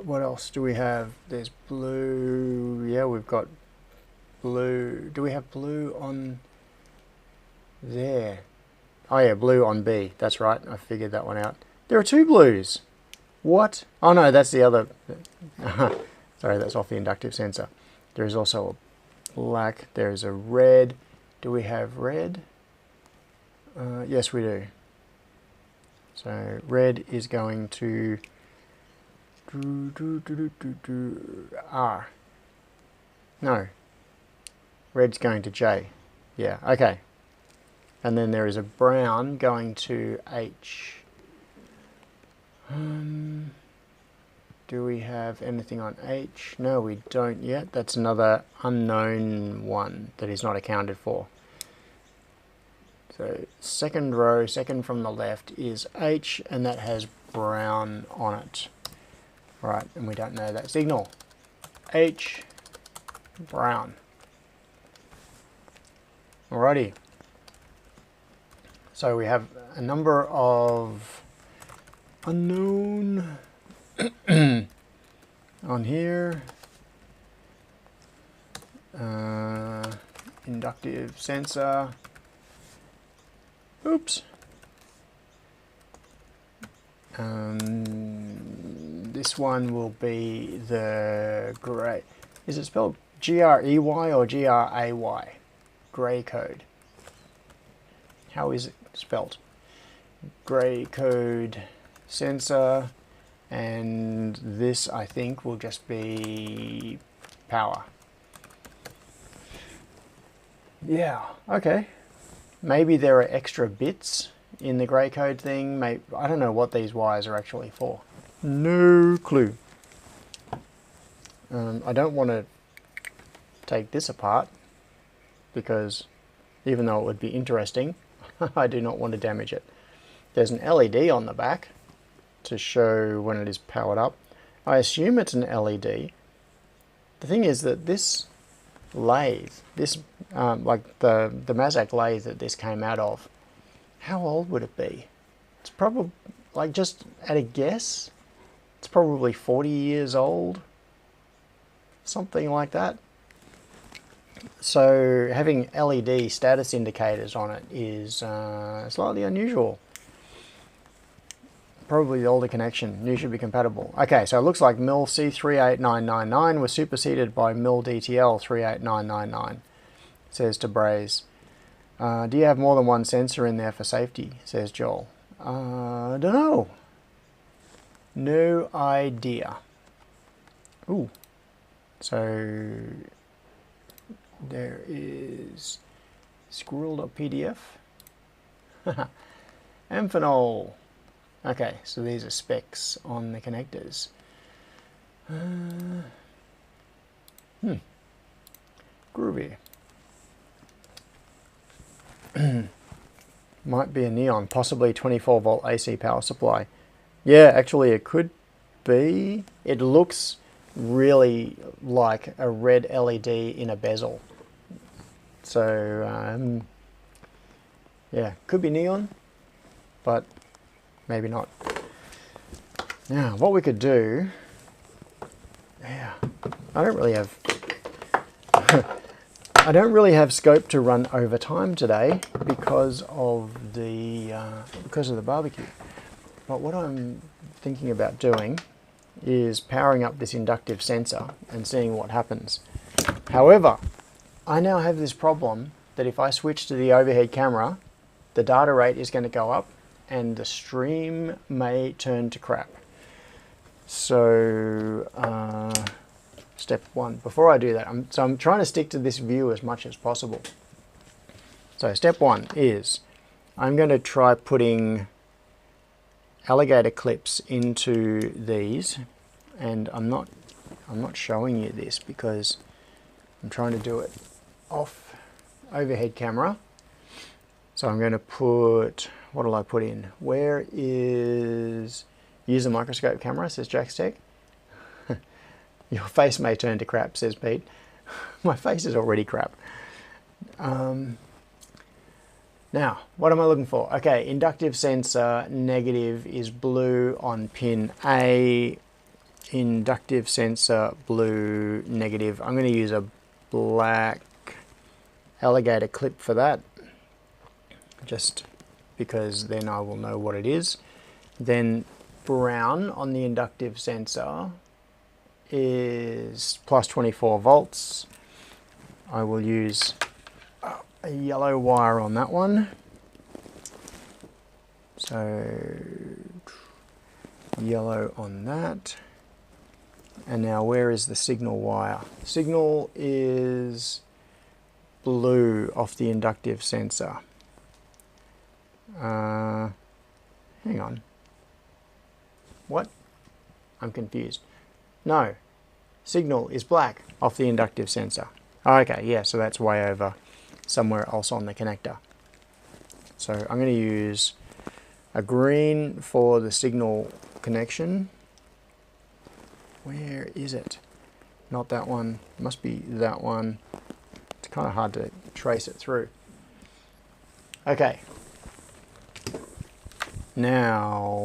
what else do we have? There's blue. Yeah, we've got blue. Do we have blue on there? Oh yeah, blue on B. That's right. I figured that one out. There are two blues. What? Oh no, that's the other. Sorry, that's off the inductive sensor. There is also a black. There is a red. Do we have red? Yes, we do. So red is going to R. No. Red's going to J. Yeah, okay. And then there is a brown going to H. Do we have anything on H? No, we don't yet. That's another unknown one that is not accounted for. So second row, second from the left is H, and that has brown on it. Right, and we don't know that signal. H, brown. Alrighty. So we have a number of unknown on here. Inductive sensor. Oops. This one will be the grey. Is it spelled G-R-E-Y or G-R-A-Y? Grey code. How is it spelt? Grey code sensor, and this I think will just be power. Yeah, okay. Maybe there are extra bits in the grey code thing. Maybe, I don't know what these wires are actually for. No clue. I don't want to take this apart because even though it would be interesting, I do not want to damage it. There's an LED on the back to show when it is powered up. I assume it's an LED. The thing is that this lathe, this like the Mazak lathe that this came out of, how old would it be? It's probably, like, just at a guess, it's probably 40 years old, something like that. So having LED status indicators on it is slightly unusual. Probably the older connection. New should be compatible. Okay, so it looks like MIL C38999 was superseded by MIL DTL 38999. Says to Braze. Do you have more than one sensor in there for safety? Says Joel. Don't know. No idea. Ooh. So there is squirrel.pdf. Amphenol. Okay, so these are specs on the connectors. Groovy. Might be a neon, possibly 24 volt AC power supply. Yeah, actually it could be. It looks really like a red LED in a bezel. So, yeah, could be neon, but maybe not. Now, what we could do, yeah, I don't really have scope to run overtime today because of the barbecue. But what I'm thinking about doing is powering up this inductive sensor and seeing what happens. However, I now have this problem that if I switch to the overhead camera, the data rate is going to go up and the stream may turn to crap. So step one, before I do that, I'm trying to stick to this view as much as possible. So step one is I'm going to try putting alligator clips into these, and I'm not showing you this because I'm trying to do it off overhead camera. So I'm going to put, what will I put in? Where is, use a microscope camera, says Jack's Tech. Your face may turn to crap, says Pete. My face is already crap. Now, what am I looking for? Okay, inductive sensor negative is blue on pin A. Inductive sensor blue negative. I'm going to use a black alligator clip for that, just because then I will know what it is. Then brown on the inductive sensor is plus 24 volts. I will use a yellow wire on that one. So yellow on that. And now where is the signal wire? Signal is blue off the inductive sensor. Hang on. What? I'm confused. No. Signal is black off the inductive sensor. Okay, yeah, so that's way over somewhere else on the connector. So I'm going to use a green for the signal connection. Where is it? Not that one. It must be that one. It's kind of hard to trace it through. Okay. Now,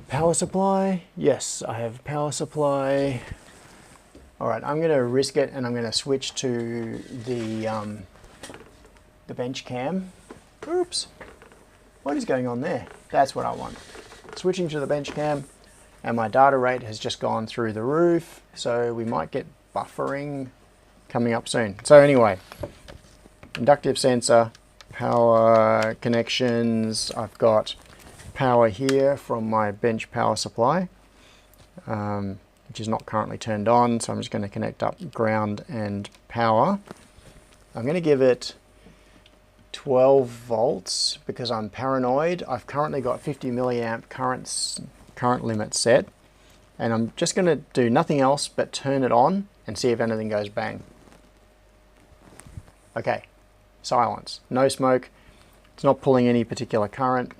power supply. Yes, I have power supply. All right, I'm going to risk it and I'm going to switch to the bench cam. Oops. What is going on there? That's what I want. Switching to the bench cam, and my data rate has just gone through the roof, so we might get buffering coming up soon. So anyway, inductive sensor, power connections. I've got power here from my bench power supply. which is not currently turned on. So I'm just going to connect up ground and power. I'm going to give it 12 volts because I'm paranoid. I've currently got 50 milliamp current limit set, and I'm just going to do nothing else but turn it on and see if anything goes bang. Okay, silence, no smoke. It's not pulling any particular current.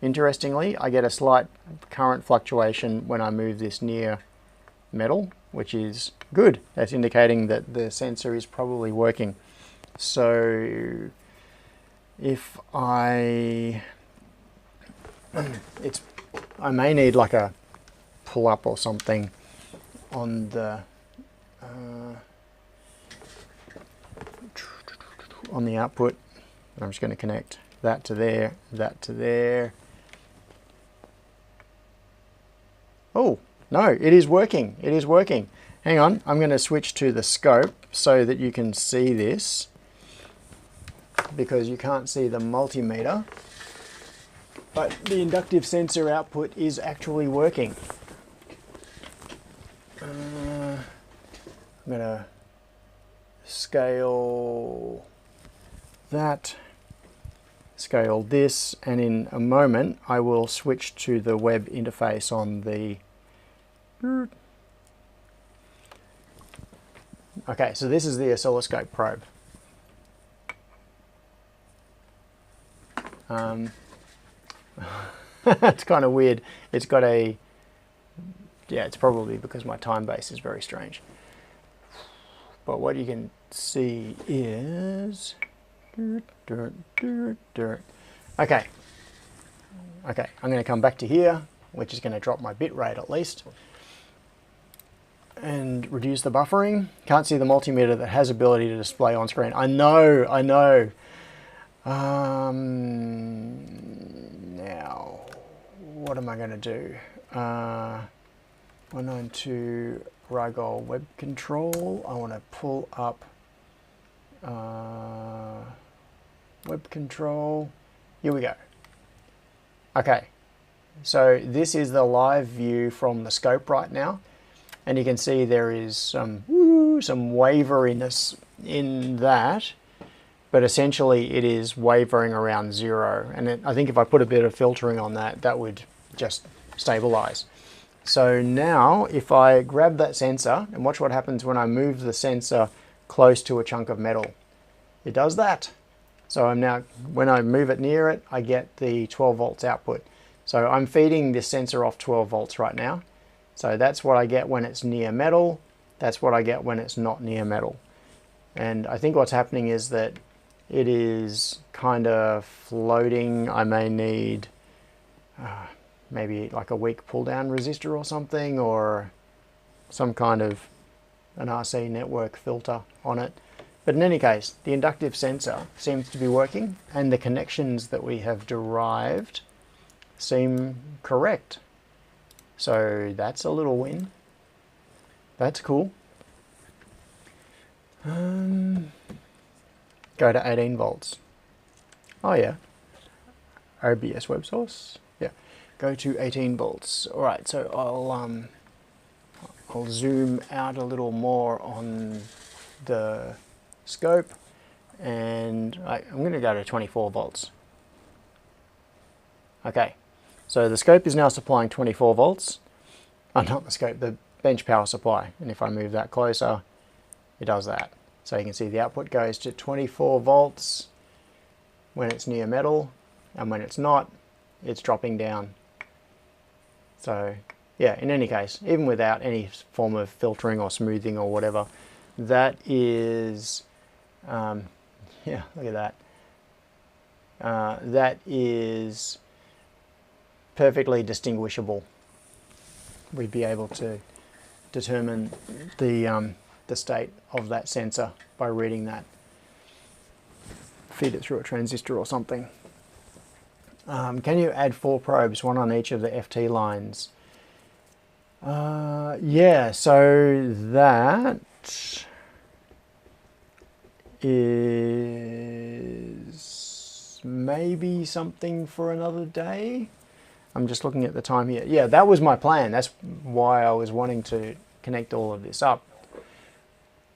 Interestingly, I get a slight current fluctuation when I move this near metal, which is good. That's indicating that the sensor is probably working. So if I may need like a pull up or something on the output. I'm just going to connect that to there, that to there. Oh, no, it is working. It is working. Hang on, I'm going to switch to the scope so that you can see this, because you can't see the multimeter. But the inductive sensor output is actually working. I'm going to scale that, scale this, and in a moment I will switch to the web interface on the... Okay, so this is the oscilloscope probe. It's kind of weird. It's got a... Yeah, it's probably because my time base is very strange. But what you can see is... Okay. Okay, I'm going to come back to here, which is going to drop my bit rate at least, and reduce the buffering. Can't see the multimeter that has ability to display on screen. I know, I know. Now, what am I going to do? 192 Rigol web control. I want to pull up web control. Here we go. Okay, so this is the live view from the scope right now, and you can see there is some waveriness in that, but essentially it is wavering around 0, and I think if I put a bit of filtering on that, that would just stabilize. So now if I grab that sensor and watch what happens when I move the sensor close to a chunk of metal, it does that. So I'm now, when I move it near it, I get the 12 volts output. So I'm feeding this sensor off 12 volts right now. So that's what I get when it's near metal. That's what I get when it's not near metal. And I think what's happening is that it is kind of floating. I may need maybe like a weak pull down resistor or something, or some kind of an RC network filter on it. But in any case, the inductive sensor seems to be working, and the connections that we have derived seem correct. So that's a little win. That's cool. Go to 18 volts. Oh yeah. OBS web source. Yeah. Go to 18 volts. All right. So I'll zoom out a little more on the scope, and I'm going to go to 24 volts. Okay, so the scope is now supplying 24 volts. Oh, not the scope, the bench power supply. And if I move that closer, it does that. So you can see the output goes to 24 volts when it's near metal, and when it's not, it's dropping down. So yeah, in any case, even without any form of filtering or smoothing or whatever, that is... yeah, look at that. That is perfectly distinguishable. We'd be able to determine the state of that sensor by reading that. Feed it through a transistor or something. Can you add 4 probes, one on each of the FT lines? Yeah, so that is maybe something for another day. I'm just looking at the time here. Yeah, that was my plan. That's why I was wanting to connect all of this up.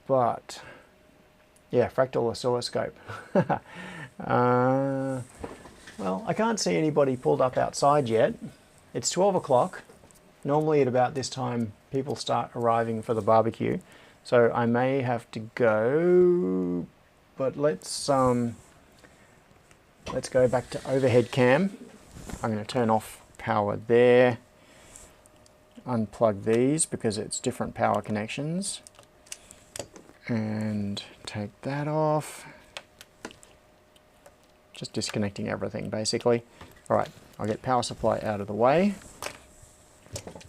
But yeah, fractal oscilloscope. Well, I can't see anybody pulled up outside yet. It's 12 o'clock. Normally at about this time people start arriving for the barbecue. So I may have to go, but let's go back to overhead cam. I'm going to turn off power there. Unplug these because it's different power connections. And take that off. Just disconnecting everything basically. All right, I'll get power supply out of the way.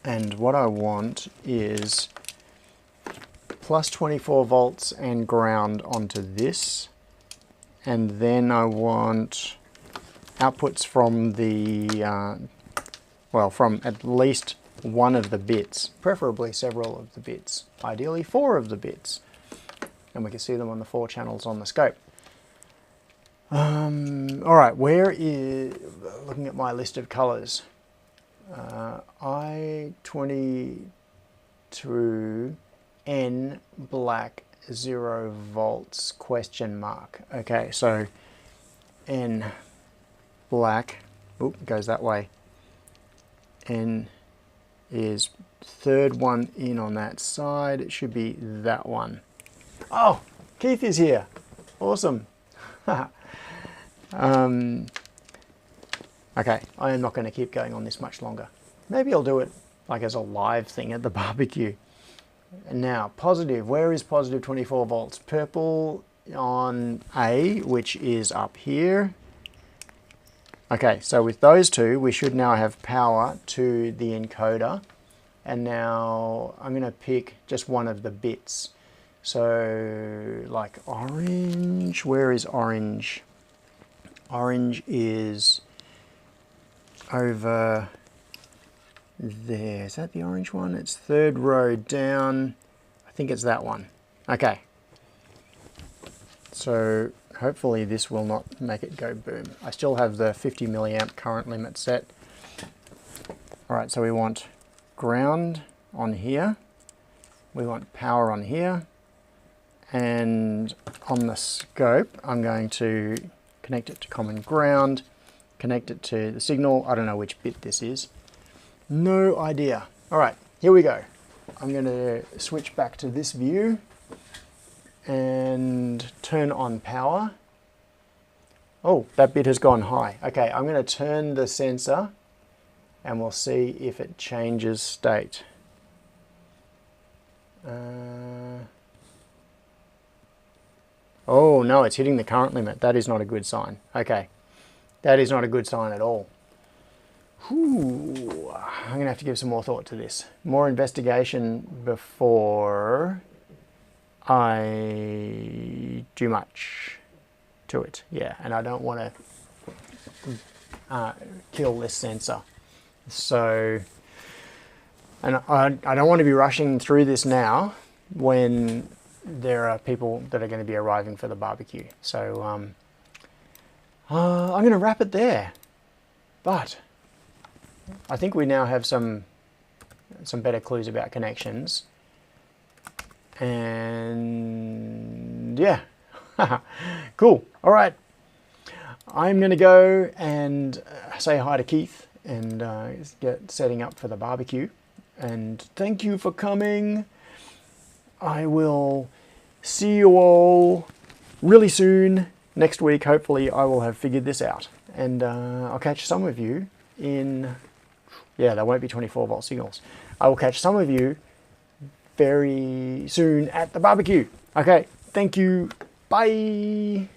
And what I want is plus 24 volts and ground onto this. And then I want outputs from the, well, from at least one of the bits, preferably several of the bits, ideally 4 of the bits. And we can see them on the 4 channels on the scope. All right, where is, looking at my list of colors, I22N black 0 volts question mark. Okay, so N black, oop, goes that way. N is third one in on that side. It should be that one. Oh, Keith is here. Awesome. Okay, I am not going to keep going on this much longer. Maybe I'll do it like as a live thing at the barbecue. And now, positive. Where is positive 24 volts? Purple on A, which is up here. Okay, so with those two, we should now have power to the encoder. And now I'm going to pick just one of the bits. So, like orange, where is orange? Orange is over there. Is that the orange one? It's third row down. I think it's that one. Okay. So hopefully this will not make it go boom. I still have the 50 milliamp current limit set. All right, so we want ground on here. We want power on here. And on the scope, I'm going to connect it to common ground, connect it to the signal. I don't know which bit this is. No idea. All right, here we go. I'm going to switch back to this view and turn on power. Oh, that bit has gone high. Okay, I'm going to turn the sensor and we'll see if it changes state. Oh no, it's hitting the current limit. That is not a good sign. Okay, that is not a good sign at all. Whew. I'm going to have to give some more thought to this. More investigation before I do much to it. Yeah, and I don't want to kill this sensor. So, and I don't want to be rushing through this now when there are people that are going to be arriving for the barbecue. So I'm going to wrap it there. But I think we now have some better clues about connections. And yeah, cool. All right. I'm going to go and say hi to Keith and get setting up for the barbecue. And thank you for coming. I will see you all really soon. Next week, hopefully, I will have figured this out. And I'll catch some of you in... Yeah, there won't be 24 volt signals. I will catch some of you very soon at the barbecue. Okay, thank you. Bye.